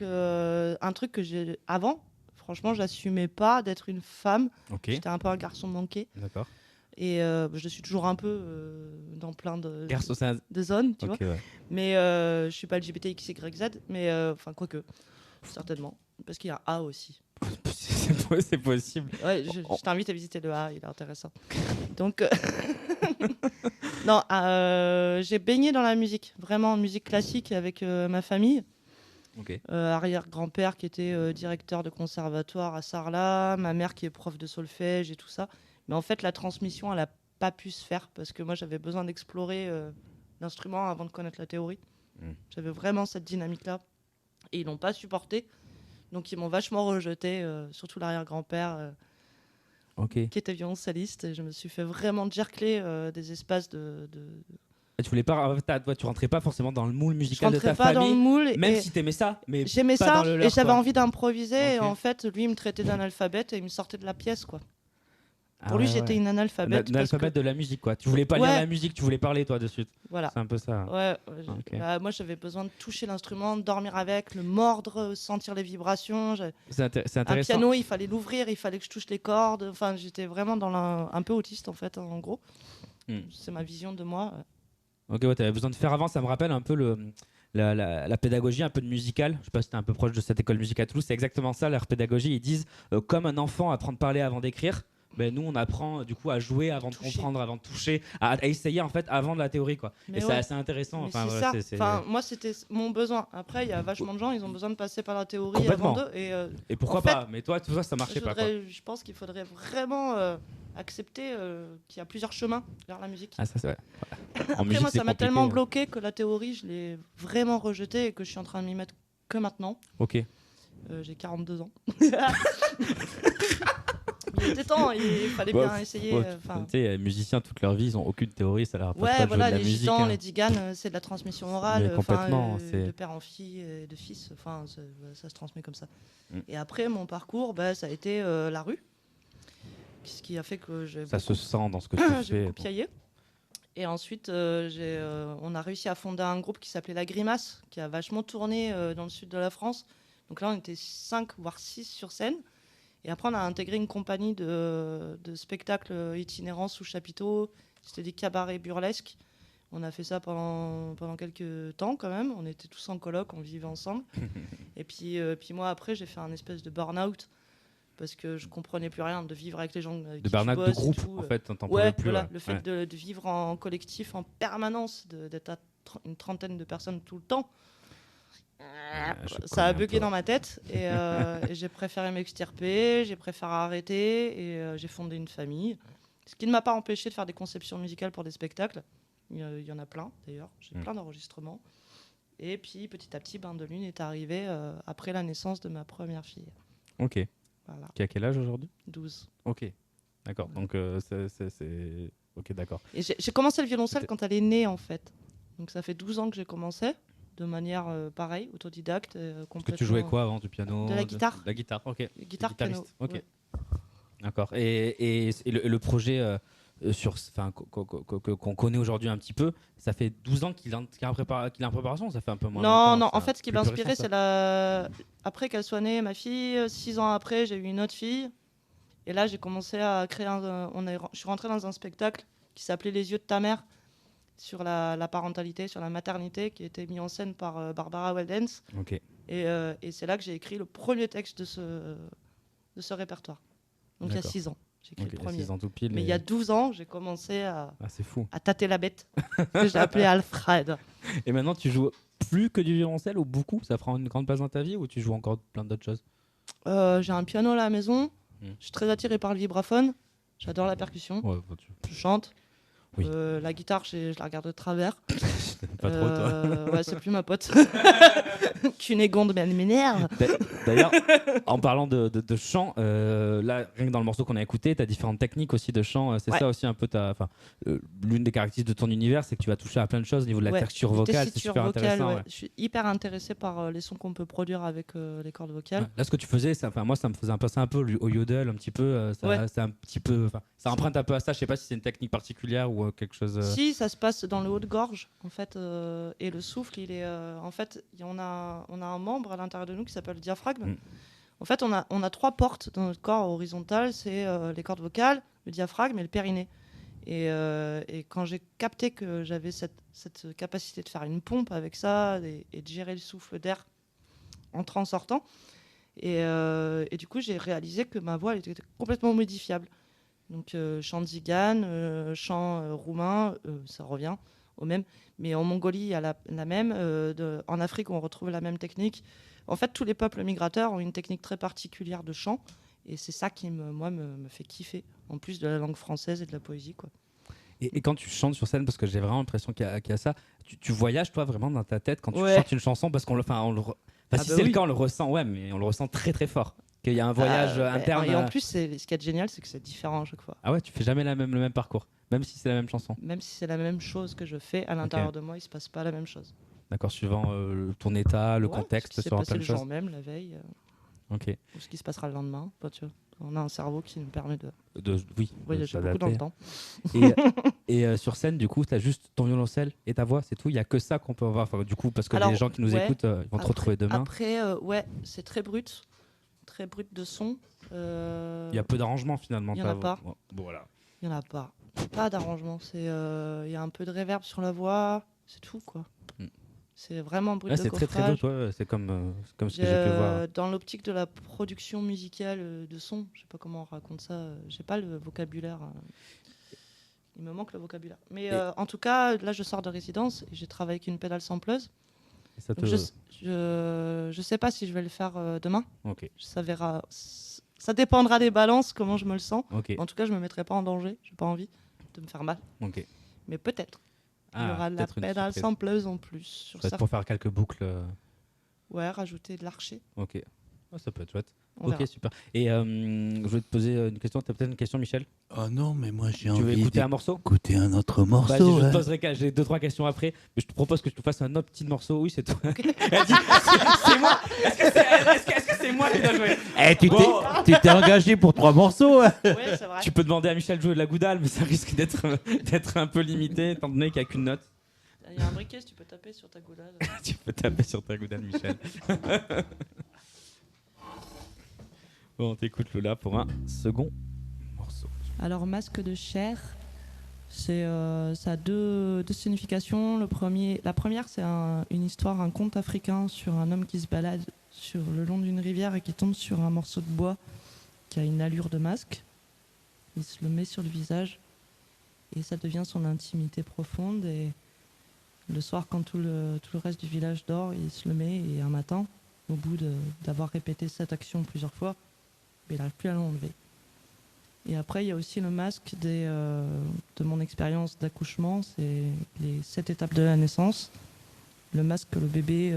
un truc que j'ai avant. Franchement, j'assumais pas d'être une femme. J'étais un peu un garçon manqué. D'accord. Et je suis toujours un peu dans plein de zones, tu vois. Ouais. Mais je suis pas LGBTXYZ, mais enfin quoique, certainement, parce qu'il y a un A aussi. C'est possible. Ouais, je t'invite à visiter le A, il est intéressant. Donc, non, j'ai baigné dans la musique, vraiment musique classique avec ma famille. Arrière-grand-père qui était directeur de conservatoire à Sarlat, ma mère qui est prof de solfège et tout ça. Mais en fait, la transmission, elle n'a pas pu se faire parce que moi, j'avais besoin d'explorer l'instrument avant de connaître la théorie. J'avais vraiment cette dynamique-là. Et ils l'ont pas supporté. Donc, ils m'ont vachement rejeté, surtout l'arrière-grand-père qui était violoncelliste. Et je me suis fait vraiment gercler des espaces de... Tu voulais pas, tu rentrais pas forcément dans le moule musical de ta pas famille, dans le moule, même si t'aimais ça, mais j'aimais pas ça dans le leur, et j'avais quoi. envie d'improviser. Et en fait, lui, il me traitait d'analphabète et il me sortait de la pièce, quoi. Pour lui, j'étais une analphabète. Une analphabète de la musique, quoi. Tu voulais pas lire la musique, tu voulais parler toi de suite. Voilà. C'est un peu ça. Ouais. Moi, j'avais besoin de toucher l'instrument, de dormir avec, le mordre, sentir les vibrations. C'est intéressant. Un piano, il fallait l'ouvrir, il fallait que je touche les cordes. Enfin, j'étais vraiment dans un peu autiste en fait, en gros. C'est ma vision de moi. Ok, ouais, t'avais besoin de faire avant. Ça me rappelle un peu la pédagogie, un peu de musical. Je sais pas si t'es un peu proche de cette école musicale à Toulouse. C'est exactement ça, leur pédagogie. Ils disent comme un enfant apprend à parler avant d'écrire. Ben, nous on apprend du coup à jouer avant de comprendre, avant de toucher, à essayer en fait avant de la théorie, quoi. Et c'est assez intéressant. Enfin, moi c'était mon besoin. Après il y a vachement de gens, ils ont besoin de passer par la théorie avant d'eux. Et pourquoi pas? Mais toi tout ça, ça marchait pas, quoi. Je pense qu'il faudrait vraiment accepter qu'il y a plusieurs chemins vers la musique. Ah, ça c'est vrai. Après musique, moi ça m'a tellement bloqué que la théorie je l'ai vraiment rejetée et que je suis en train de m'y mettre que maintenant. Ok. J'ai 42 ans. Il était temps, il fallait bien essayer. Tu sais, les musiciens toute leur vie, ils ont aucune théorie, ça leur apporte pas Ouais, de voilà, jouer de la les musique. gitans, hein. les tziganes, c'est de la transmission orale, Mais complètement, c'est- de père en fille, et de fils, ça se transmet comme ça. Mm. Et après, mon parcours, ça a été la rue, ce qui a fait que j'ai Ça se sent dans ce que tu j'ai fais. beaucoup piaillé. Et ensuite, on a réussi à fonder un groupe qui s'appelait La Grimace, qui a vachement tourné dans le sud de la France. Donc là, on était 5 voire 6 sur scène. Et après, on a intégré une compagnie de spectacles itinérants sous chapiteau. C'était des cabarets burlesques. On a fait ça pendant quelques temps quand même. On était tous en coloc, on vivait ensemble. Et puis moi, après, j'ai fait un espèce de burn-out parce que je comprenais plus rien de vivre avec les gens avec De qui burn-out tu de bosses et groupe, tout. en fait, t'en Ouais, pouvais plus. voilà, ouais. le fait Ouais. de vivre en collectif en permanence, d'être à une trentaine de personnes tout le temps. je Ça a connais un bugué peu. dans ma tête et j'ai préféré m'extirper, j'ai préféré arrêter et j'ai fondé une famille. Ce qui ne m'a pas empêché de faire des conceptions musicales pour des spectacles. Il y en a plein d'ailleurs, j'ai plein d'enregistrements. Et puis petit à petit, Bain de Lune est arrivé après la naissance de ma première fille. Ok. Voilà. Qui a quel âge aujourd'hui? 12. Ok. D'accord. Donc, c'est. Ok, d'accord. Et j'ai commencé le violoncelle quand elle est née en fait. Donc ça fait 12 ans que j'ai commencé de manière pareille, autodidacte. Parce que tu jouais quoi avant? Du piano? De la guitare. De la guitare, ok. Guitare, Guitariste, piano. ok. Ouais. D'accord. Et le projet qu'on connaît aujourd'hui un petit peu, ça fait 12 ans qu'il est en préparation, ça fait un peu moins Non, longtemps, non, c'est en fait, ce qui m'a plus inspiré, récent, c'est après qu'elle soit née, ma fille. 6 ans après, j'ai eu une autre fille. Et là, j'ai commencé à créer je suis rentrée dans un spectacle qui s'appelait Les yeux de ta mère, sur la parentalité, sur la maternité, qui a été mis en scène par Barbara Weldens. Ok. Et c'est là que j'ai écrit le premier texte de ce répertoire. Donc il y a D'accord. 6 ans, j'ai écrit Ok, le il y a premier. 6 ans tout pile, Mais et- il y a 12 ans, j'ai commencé Ah, c'est fou. à tâter la bête, que j'ai appelé Alfred. Et maintenant, tu joues plus que du violoncelle ou beaucoup? Ça prend une grande place dans ta vie ou tu joues encore plein d'autres choses? J'ai un piano à la maison, je suis très attiré par le vibraphone, j'adore la percussion, Ouais, je chante. Oui. La guitare, je la regarde de travers. Pas trop, toi. Ouais, c'est plus ma pote. Cunégonde, mais elle m'énerve. D'ailleurs, en parlant de chant, là, rien que dans le morceau qu'on a écouté, tu as différentes techniques aussi de chant. C'est Ouais. ça aussi un peu l'une des caractéristiques de ton univers, c'est que tu vas toucher à plein de choses au niveau de la Ouais, texture des vocale. C'est tessitures super vocales, intéressant. ouais. Ouais. Je suis hyper intéressée par les sons qu'on peut produire avec les cordes vocales. Ouais. Là, ce que tu faisais, moi, ça me faisait penser un peu au yodel, un petit peu. Ouais. C'est un petit peu. Ça emprunte un peu à ça. Je sais pas si c'est une technique particulière ou quelque chose. Si, ça se passe dans le haut de gorge, en fait, et le souffle, il est, en fait, on a un membre à l'intérieur de nous qui s'appelle le diaphragme. Mm. En fait, on a 3 portes dans notre corps horizontal, c'est les cordes vocales, le diaphragme et le périnée. Et quand j'ai capté que j'avais cette capacité de faire une pompe avec ça et de gérer le souffle d'air entrant-sortant, et du coup, j'ai réalisé que ma voix elle était complètement modifiable. Donc chant tzigane, chant roumain, ça revient au même. Mais en Mongolie, il y a la même. En Afrique, on retrouve la même technique. En fait, tous les peuples migrateurs ont une technique très particulière de chant. Et c'est ça qui, me fait kiffer, en plus de la langue française et de la poésie, quoi. Et quand tu chantes sur scène, parce que j'ai vraiment l'impression qu'il y a ça, tu voyages toi vraiment dans ta tête quand tu Ouais. chantes une chanson, parce qu'on le, enfin, on le, si c'est oui. le cas, on le ressent, ouais, mais on le ressent très très fort. Qu'il y a un voyage Ouais. interne. Et en plus, ce qui est génial, c'est que c'est différent à chaque fois. Ah ouais, tu fais jamais le même parcours, même si c'est la même chanson. Même si c'est la même chose que je fais, à l'intérieur de moi, il se passe pas la même chose. D'accord, suivant ton état, le Ouais, contexte, ce qui s'est sur passé plein de le choses. jour même, la veille, Ok. ou ce qui se passera le lendemain. Bah, tu vois, on a un cerveau qui nous permet de Oui, voyager de beaucoup dans le s'adapter. temps. Et sur scène, du coup, tu as juste ton violoncelle et ta voix, c'est tout. Il y a que ça qu'on peut avoir. Enfin, du coup, parce que Alors, les gens qui nous ouais, écoutent, ils vont te retrouver demain. Après, ouais, c'est très brut de son. Il y a peu d'arrangements finalement. Il y en a ta pas. voix. Bon, voilà. Il y en a pas. Pas d'arrangement. Il y a un peu de reverb sur la voix. C'est tout, quoi. Mm. C'est vraiment brut Là, de c'est très coffrage. brut, ouais, c'est comme ce que j'ai pu voir. Dans l'optique de la production musicale de son, je sais pas comment on raconte ça. J'ai pas le vocabulaire. Il me manque le vocabulaire. Mais en tout cas, là, je sors de résidence et j'ai travaillé avec une pédale sampleuse. Et ça Donc te- je sais pas si je vais le faire demain. Ok. Ça verra. Ça dépendra des balances, comment je me le sens. Ok. En tout cas, je me mettrai pas en danger. J'ai pas envie de me faire mal. Ok. Mais peut-être. Il y Ah, aura de la peut-être une pédale surprise. sampleuse en plus. Sur Peut-être ça. pour faire quelques boucles. Ouais, rajouter de l'archer. Ok. Ah, ça peut être chouette. On Ok, verra. super. Et je voulais te poser une question. Tu as peut-être une question, Michel? Oh non, mais moi j'ai Tu veux envie écouter un morceau? d'écouter un autre morceau. Vas-y, je te hein. poserai j'ai 2-3 questions après, mais je te propose que je te fasse un autre petit morceau. Oui, c'est toi. Elle dit, c'est moi. Est-ce que c'est moi qui dois jouer? Eh, tu Bon. t'es engagé pour 3 morceaux. hein. Ouais, c'est vrai. Tu peux demander à Michel de jouer de la goudale, mais ça risque d'être un peu limité, étant donné qu'il n'y a qu'une note. Il y a un briquet, si tu peux taper sur ta goulade. Tu peux taper sur ta goudale, Michel. Bon, on t'écoute Lola pour un second morceau. Alors, masque de chair, ça a deux significations. La première, c'est une histoire, un conte africain sur un homme qui se balade sur le long d'une rivière et qui tombe sur un morceau de bois qui a une allure de masque. Il se le met sur le visage et ça devient son intimité profonde. Et le soir, quand tout le reste du village dort, il se le met et un matin, au bout d'avoir répété cette action plusieurs fois, il n'arrive plus à l'enlever. Et après, il y a aussi le masque de mon expérience d'accouchement, c'est les 7 étapes de la naissance. Le masque que le bébé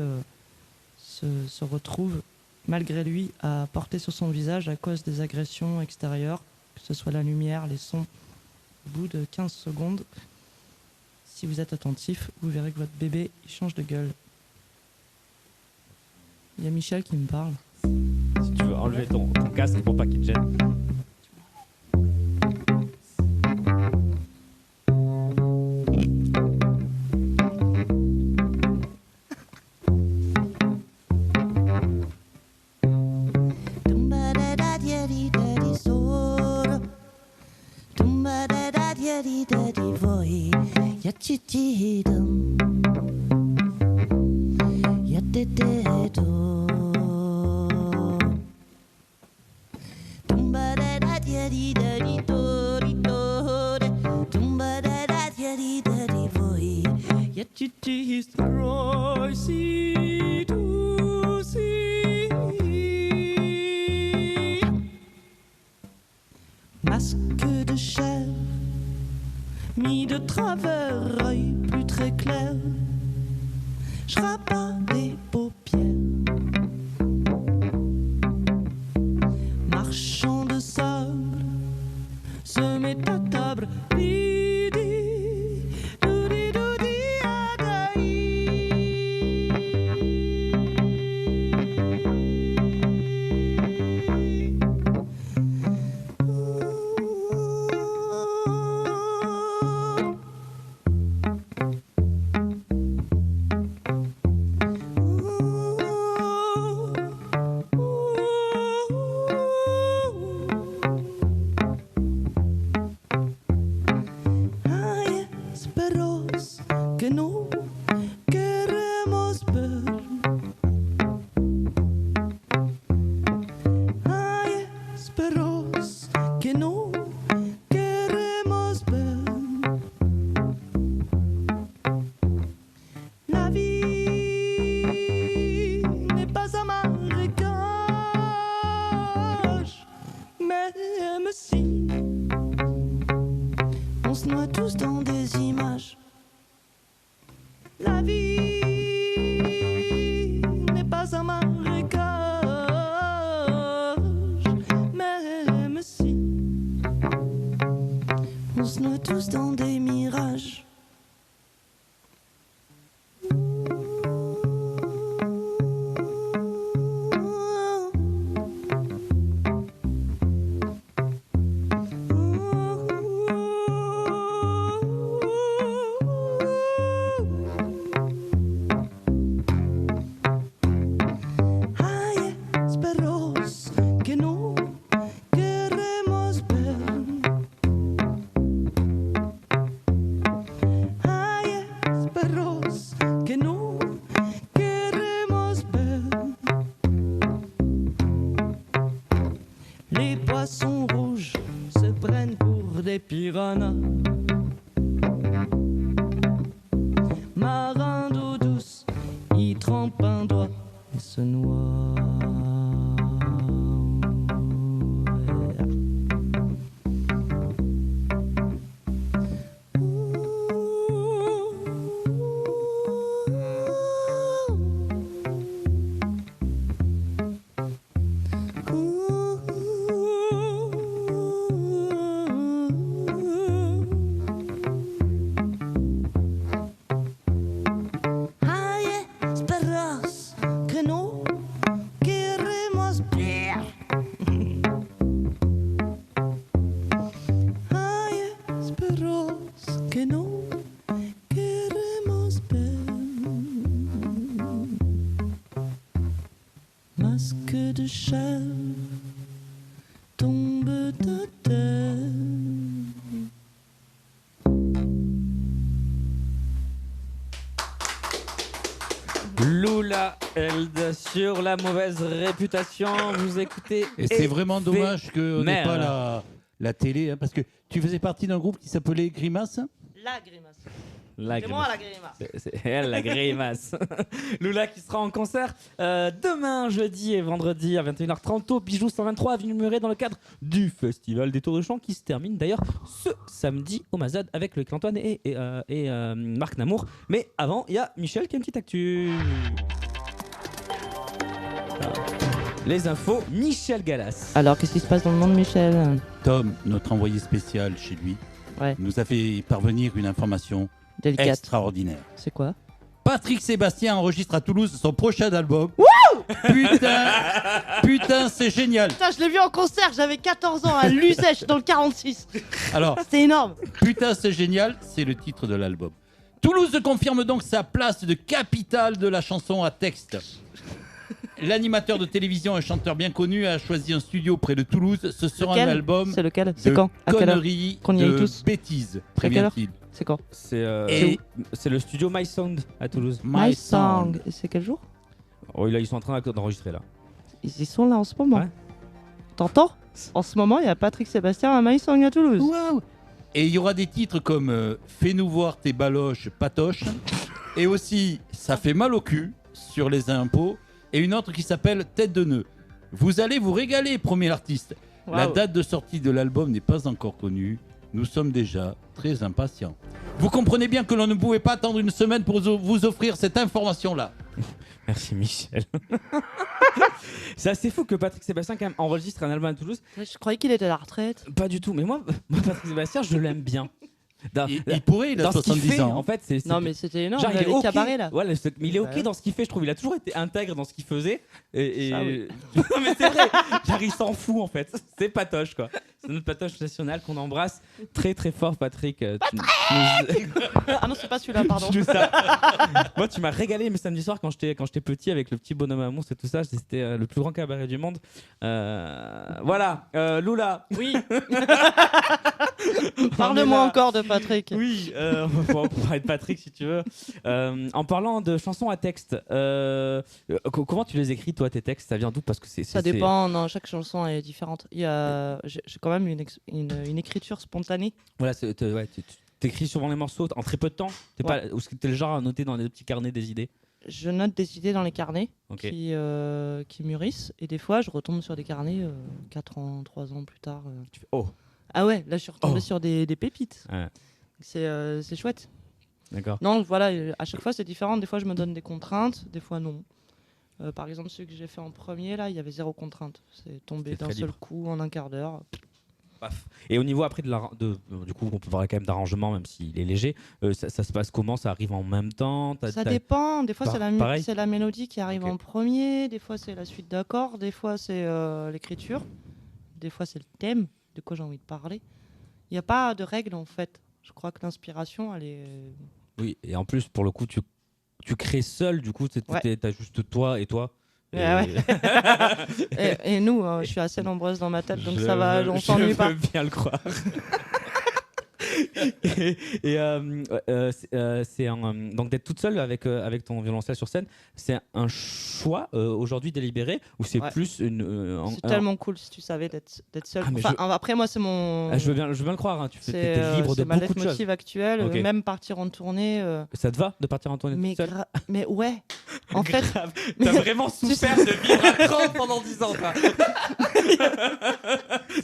se retrouve, malgré lui, à porter sur son visage à cause des agressions extérieures, que ce soit la lumière, les sons. Au bout de 15 secondes, si vous êtes attentif, vous verrez que votre bébé il change de gueule. Il y a Michel qui me parle. Si tu veux enlever ton casque pour pas qu'il te gêne. Masque de chair, mis de travers, œil plus très clair, je rabats des paupières. Marchand de sable, se met à table, didi, doudi, doudi, Ay, esperos que no queremos ver. Ay, esperos que no queremos ver. La vie n'est pas un marécage, même si on se noie tous dans des images. La vie n'est pas un marécage, même si on se noie tous dans des mirages. Ay, esperos que no queremos ver. Ay, esperos que no queremos ver. Les poissons rouges se prennent pour des piranhas. Marin d'eau douce, y trempe un doigt et se noie. Lula Eld sur la mauvaise réputation. Vous écoutez. Et c'est vraiment dommage qu'on n'ait Merde. pas la télé, hein, parce que tu faisais partie d'un groupe qui s'appelait Grimace. La grimace. La C'est moi la grimace. C'est elle la grimace. Lula qui sera en concert demain, jeudi et vendredi à 21h30 au Bijou 123 avenue Muret dans le cadre du Festival des Tours de Chant qui se termine d'ailleurs ce samedi au Mazad avec Loïc Antoine et Marc Namour. Mais avant, il y a Michel qui a une petite actu. Les infos, Michel Galas. Alors, qu'est-ce qui se passe dans le monde, Michel? Tom, notre envoyé spécial chez lui, nous a fait parvenir une information Délicate. extraordinaire. C'est quoi? Patrick Sébastien enregistre à Toulouse son prochain album. Putain, c'est génial. Putain, je l'ai vu en concert, j'avais 14 ans à Luzèche dans le 46. Alors, c'était énorme. Putain, c'est génial, c'est le titre de l'album. Toulouse confirme donc sa place de capitale de la chanson à texte. L'animateur de télévision et chanteur bien connu a choisi un studio près de Toulouse. Ce sera Lequel un album C'est lequel? C'est de quand? À quelle heure conneries, Qu'on y aille de tous bêtises, À quelle heure prévient-il. C'est quand? C'est le studio My Sound à Toulouse. My Song. Et c'est quel jour? Oh, là, ils sont en train d'enregistrer là. Ils y sont là en ce moment. T'entends? En ce moment, il y a Patrick Sébastien à My Song à Toulouse. Waouh! Et il y aura des titres comme Fais-nous voir tes baloches patoches et aussi Ça fait mal au cul sur les impôts et une autre qui s'appelle Tête de nœud. Vous allez vous régaler, promet l'artiste. Wow. La date de sortie de l'album n'est pas encore connue. Nous sommes déjà très impatients. Vous comprenez bien que l'on ne pouvait pas attendre une semaine pour vous offrir cette information-là. Merci Michel. C'est assez fou que Patrick Sébastien quand même enregistre un album à Toulouse. Je croyais qu'il était à la retraite. Pas du tout, mais moi Patrick Sébastien, je l'aime bien. Il pourrait, il a dans ce qu'il 70 fait, ans. En fait, c'est Non, mais c'était énorme, genre, il y a est les ok. cabarets, là. Ouais, mais il est ok Ouais. dans ce qu'il fait, je trouve. Il a toujours été intègre dans ce qu'il faisait. Et... Ça, oui. non, mais c'est vrai. Genre, il s'en fout en fait. C'est Patoche quoi. C'est notre Patoche national qu'on embrasse très très fort, Patrick. Ah non, c'est pas celui-là, pardon. Moi, tu m'as régalé mais samedi soir quand j'étais petit avec le petit bonhomme à mousse et tout ça. C'était le plus grand cabaret du monde. Voilà, Lula. Oui. Parle-moi encore de Patrick. Oui, on va parler de Patrick si tu veux. En parlant de chansons à texte, comment tu les écris toi tes textes? Ça vient d'où? Parce que Ça dépend, non, chaque chanson est différente. J'ai quand même une écriture spontanée. Voilà, tu écris souvent les morceaux en très peu de temps. T'es Ouais. pas, ou est-ce que t'es le genre à noter dans des petits carnets des idées? Je note des idées dans les carnets Ok. qui mûrissent. Et des fois, je retombe sur des carnets 4 ans, 3 ans plus tard. Tu fais, oh. Ah ouais, là, je suis retombé Oh. sur des pépites. Ouais. C'est chouette. D'accord. Non, voilà, à chaque fois, c'est différent. Des fois, je me donne des contraintes, des fois, non. Par exemple, celui que j'ai fait en premier, là, il y avait 0 contrainte. C'est tombé C'est d'un très seul libre. coup en un quart d'heure. Paf. Et au niveau après du coup, on peut parler quand même d'arrangement, même s'il est léger. Ça se passe comment? Ça arrive en même temps? Ça dépend. Des fois, Pareil. c'est la mélodie qui arrive Ok. en premier. Des fois, c'est la suite d'accords. Des fois, c'est l'écriture. Des fois, c'est le thème de quoi j'ai envie de parler. Il n'y a pas de règle, en fait. Je crois que l'inspiration, elle est... Oui, et en plus, pour le coup, tu crées seul, du coup, t'as juste toi et toi. Ouais. et nous, je suis assez nombreuse dans ma tête, donc ça va, on s'ennuie pas. Je veux bien le croire. Donc d'être toute seule avec ton violoncelle sur scène, c'est un choix aujourd'hui délibéré ou c'est Ouais. plus une. C'est tellement cool si tu savais d'être seule. Ah, mais Enfin, après, moi, c'est mon... Ah, je veux bien le croire. Hein. C'est T'es libre de c'est ma beaucoup de choses. leitmotiv actuel. Ok. Même partir en tournée. Ça te va de partir en tournée Mais, toute seule? mais ouais, en fait... T'as vraiment souffert de vivre à 30 pendant 10 ans, quoi.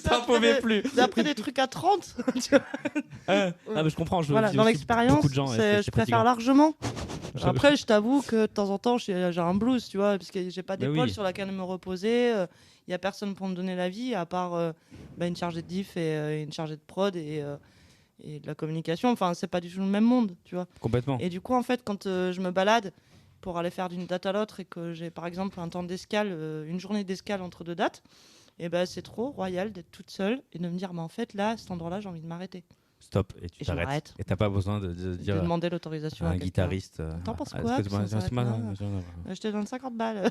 T'en pouvais plus. J'ai appris des trucs à 30. tu vois. Ah, mais je comprends. Voilà, dans l'expérience, beaucoup de gens, je c'est préfère fatigant. largement. Après, je t'avoue que de temps en temps, j'ai un blues, tu vois, parce que j'ai pas Mais d'épaule oui. sur laquelle me reposer. Il y a personne pour me donner la vie, à part une chargée de diff et une chargée de prod et de la communication. Enfin, c'est pas du tout le même monde, tu vois. Complètement. Et du coup, en fait, quand je me balade pour aller faire d'une date à l'autre et que j'ai par exemple un temps d'escale, une journée d'escale entre deux dates, et ben c'est trop royal d'être toute seule et de me dire, mais en fait, là, à cet endroit-là, j'ai envie de m'arrêter. stop, et tu Et je t'arrêtes. m'arrête. Et t'as pas besoin de De dire demander l'autorisation à un quelqu'un. guitariste. T'en penses est-ce quoi que puis tu ça m'as- s'arrête m'as- là. Je te donne 50 balles.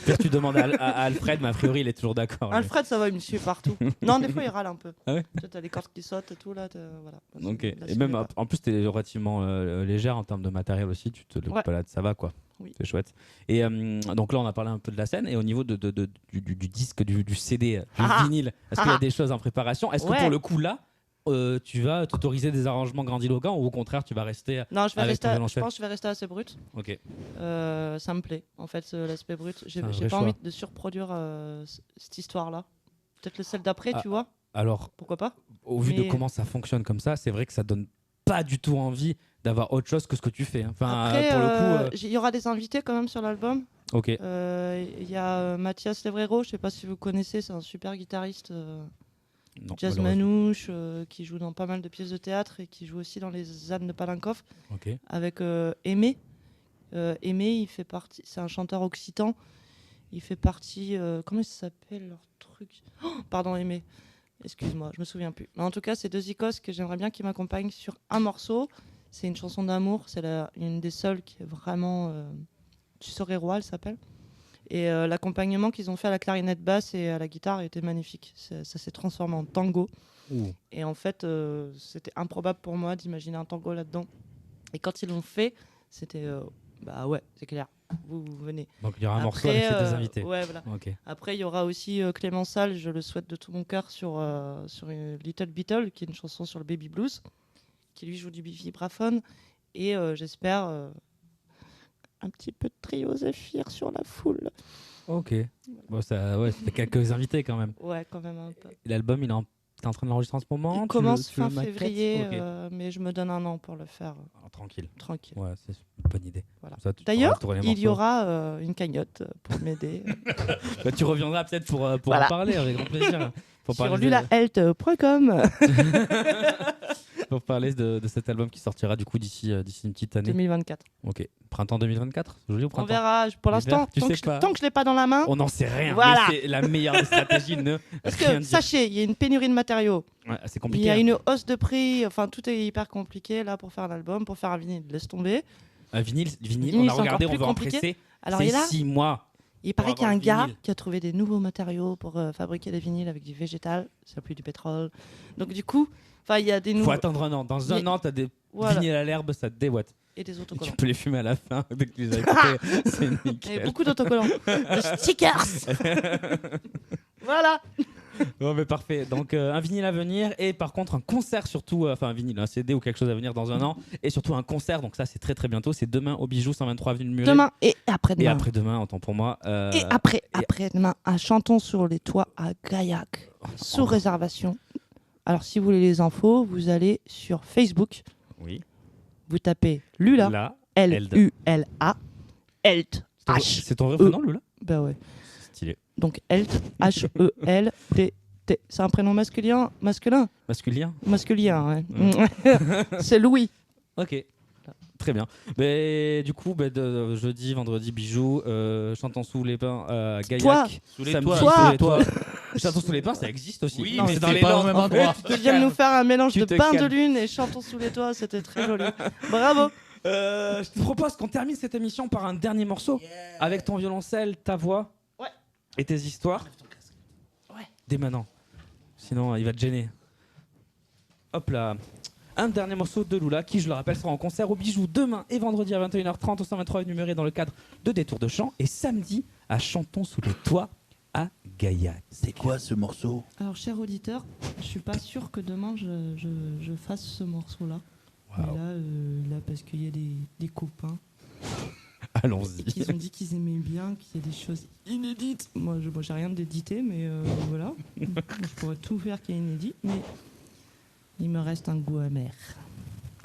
Peut-être tu demandes à Alfred, mais a priori, il est toujours d'accord. lui. Alfred, ça va, il me suit partout. Non, des fois, il râle un peu. Ah ouais Tu sais, t'as les cordes qui sautent et tout, là. Voilà. Ok. Là, Et je même, fais pas. en plus, t'es relativement légère en termes de matériel aussi. Tu te le Ouais. balades, ça va quoi. Oui. C'est chouette. Et donc là, on a parlé un peu de la scène. Et au niveau du disque, du CD, du vinyle, est-ce qu'il y a des choses en préparation? Est-ce que Ouais. pour le coup, là, tu vas t'autoriser des arrangements grandiloquents ou au contraire, tu vas rester Non, je vais avec rester. ton Je violoncelle? pense que je vais rester assez brut. Ok. Ça me plaît. En fait, l'aspect brut. J'ai C'est un j'ai vrai pas choix. envie de surproduire cette histoire-là. Peut-être celle d'après, Ah, tu vois. Alors, Pourquoi pas? au vu de Mais- comment ça fonctionne comme ça, c'est vrai que ça donne pas du tout envie d'avoir autre chose que ce que tu fais. Hein. Enfin, Après, pour le coup. il y aura des invités quand même sur l'album. Ok. Il y a Mathias Levrero, je sais pas si vous connaissez, c'est un super guitariste Non, jazz malheureusement. manouche qui joue dans pas mal de pièces de théâtre et qui joue aussi dans les ânes de Palankov Ok. avec Aimé. Aimé, il fait partie, c'est un chanteur occitan. Il fait partie, comment ça s'appelle leur truc? Oh, pardon, Aimé. Excuse-moi, je me souviens plus. Mais en tout cas, c'est deux icônes que j'aimerais bien qu'ils m'accompagnent sur un morceau. C'est une chanson d'amour, c'est une des seules qui est vraiment. Tu serais roi, elle s'appelle. Et l'accompagnement qu'ils ont fait à la clarinette basse et à la guitare était magnifique. Ça s'est transformé en tango. Ouh. Et en fait, c'était improbable pour moi d'imaginer un tango là-dedans. Et quand ils l'ont fait, c'était. Bah ouais, c'est clair. Vous venez. Donc il y aura un morceau Après, avec ces deux invités. Ouais, voilà. Ok. Après, il y aura aussi Clément Salle, je le souhaite de tout mon cœur, sur Little Beetle, qui est une chanson sur le baby blues, qui lui joue du vibraphone. Et j'espère un petit peu de trio Zéphyr sur la foule. Ok. Bon, ça, ouais, c'était quelques invités quand même. Ouais, quand même un peu. L'album, t'es en train de l'enregistrer en ce moment? Il commence tu le fin maquettes? février, Ok. mais je me donne un an pour le faire. Tranquille. Tranquille. Ouais, c'est une bonne idée. Voilà. Comme ça, tu D'ailleurs, pourras retourner les il y morceaux. aura une cagnotte pour m'aider. Bah, tu reviendras peut-être pour Voilà. en parler avec grand plaisir. Pour Sur parler lulahelt.com. pour parler de cet album qui sortira du coup d'ici une petite année. 2024. Ok. Printemps 2024? Joli au On printemps? verra. Pour l'instant, L'hiver, tu tant, sais que pas. tant que je l'ai pas dans la main. On n'en sait rien. Voilà. Mais c'est la meilleure des stratégies. Ne Parce rien que dire. sachez, il y a une pénurie de matériaux. Ouais, c'est Il compliqué. y a hein. une hausse de prix. Enfin, tout est hyper compliqué là pour faire un album, pour faire un vinyle. Laisse tomber. Un vinyle, Vinyle, on a c'est regardé, encore on plus va compliqué. empresser. Alors, C'est il y a là- 6 mois. Il paraît qu'il y a un avoir le gars vinyle. qui a trouvé des nouveaux matériaux pour fabriquer des vinyles avec du végétal. Ça plus du pétrole. Donc du coup, enfin, il y a des Faut nouveaux attendre un an. Dans un Mais- an, t'as des Voilà. vinyles à l'herbe, ça te déboîte. et des Et tu autocollants. peux les fumer à la fin dès que tu les as écoutés. C'est Et nickel. beaucoup d'autocollants, de stickers. Voilà. Bon, mais parfait. Donc, un vinyle à venir et par contre, un concert surtout. Enfin, un vinyle, un CD ou quelque chose à venir dans un an. Et surtout, un concert. Donc, ça, c'est très très bientôt. C'est demain au Bijou, 123 avenue de Muret. Demain et Et après-demain. après-demain, autant pour moi. Et après-demain, à Chantons sur les toits à Gaillac, sous réservation. Alors, si vous voulez les infos, vous allez sur Facebook. Oui. Vous tapez Lula. Là. L-U-L-A. Elt. H. C'est ton vrai prénom, Lula? Bah ouais. Stylé. Donc Elt. H-E-L-T-T. C'est un prénom masculin. Masculin. Masculin. Masculin, ouais. C'est Louis. Ok. Très bien. Mais, du coup, de jeudi, vendredi, Bijou, Chantons sous les pins à Gaillac. Toi. Sous les Samedi, toits. sous les toits. Chantons sous les pins, ça existe aussi. Oui, Non, mais c'est dans c'est les pas au Landes. même endroit. Tu viens de nous faire un mélange Tu de te bain de calmes. lune et Chantons sous les toits. C'était très joli. Bravo. Je te propose qu'on termine cette émission par un dernier morceau avec ton violoncelle, ta voix Ouais. et tes histoires. Ouais. Dès maintenant. Sinon, il va te gêner. Hop là. Un dernier morceau de Lula qui, je le rappelle, sera en concert au Bijou demain et vendredi à 21h30 au 123 avenue Muret dans le cadre de Détour de Chant et samedi à Chantons sous les toits à Gaillac. C'est quoi ce morceau? Alors, cher auditeur, je suis pas sûr que demain je fasse ce morceau-là. Wow. Mais là, parce qu'il y a des copains Allons-y. qui ont dit qu'ils aimaient bien, qu'il y a des choses inédites. Moi, j'ai rien d'édité, mais voilà. Je pourrais tout faire qui est inédit, mais il me reste un goût amer.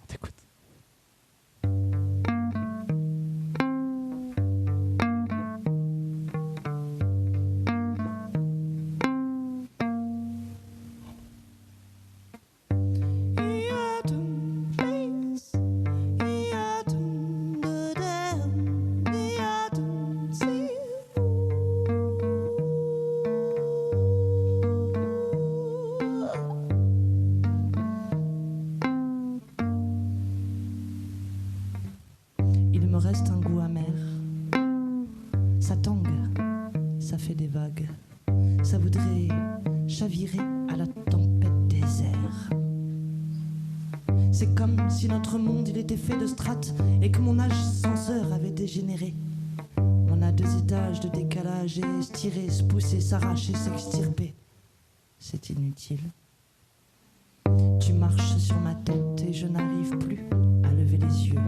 On t'écoute. Thank fait des vagues. Ça voudrait chavirer à la tempête des airs. C'est comme si notre monde il était fait de strates et que mon ascenseur avait dégénéré. On a 2 étages de décalage et se tirer, se pousser, s'arracher, s'extirper. C'est inutile. Tu marches sur ma tête et je n'arrive plus à lever les yeux.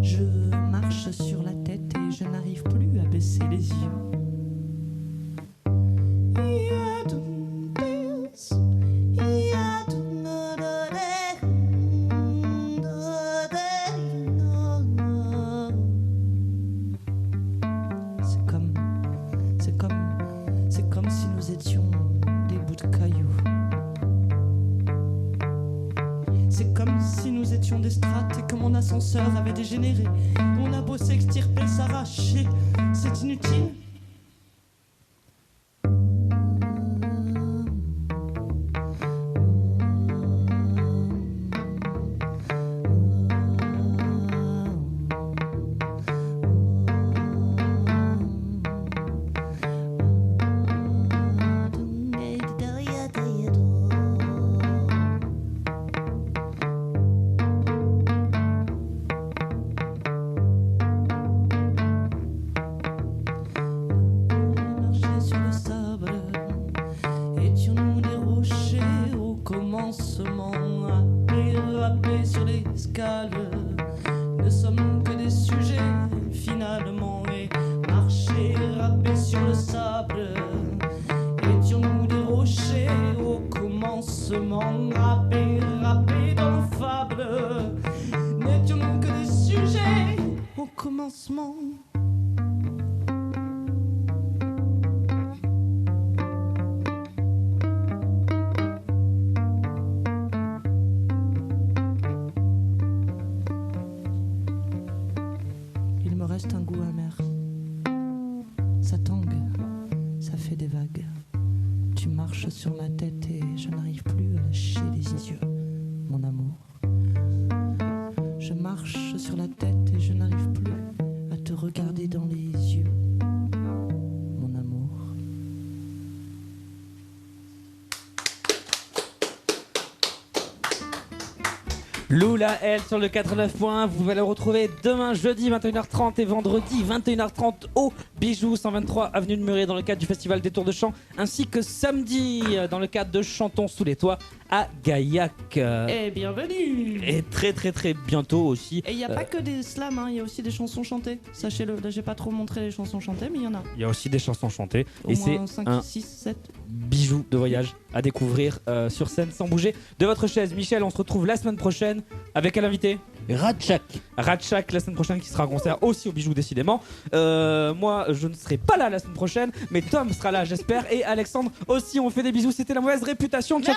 Je marche sur la tête et je n'arrive plus à baisser les yeux. C'est comme si nous étions des bouts de cailloux. C'est comme si nous étions des strates et que mon ascenseur avait dégénéré. On a beau s'extirper, s'arracher, c'est inutile. Râper sur l'escale, ne sommes que des sujets finalement. Et marcher, râper sur le sable, étions-nous des rochers au commencement? Râper, râper dans nos fables, n'étions-nous que des sujets au commencement? Reste un goût amer. Ça tangue, ça fait des vagues. Tu marches sur ma tête et je n'arrive plus à lâcher les yeux, mon amour. Je marche sur la tête et je n'arrive plus à te regarder dans les yeux, mon amour. Lula L sur le 89.1, vous pouvez le retrouver demain jeudi 21h30 et vendredi 21h30 au Bijoux 123 avenue de Murée dans le cadre du festival des Tours de Chant, ainsi que samedi dans le cadre de Chantons sous les toits à Gaillac. Et bienvenue. Et très bientôt aussi. Et il n'y a pas que des slams, hein, il y a aussi des chansons chantées, sachez-le. Là j'ai pas trop montré les chansons chantées, mais il y en a. Il y a aussi des chansons chantées. Au et moins c'est 5, un 6, 7 bijou de voyage à découvrir sur scène sans bouger de votre chaise. Michel, on se retrouve la semaine prochaine avec quel invité? Ratchak la semaine prochaine qui sera en concert aussi au Bijou décidément. Moi je ne serai pas là la semaine prochaine, mais Tom sera là j'espère, et Alexandre aussi. On fait des bisous, c'était La Mauvaise Réputation. Ciao.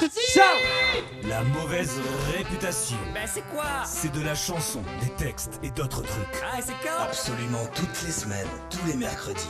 La mauvaise réputation. C'est quoi? C'est de la chanson, des textes et d'autres trucs. Absolument toutes les semaines, tous les mercredis.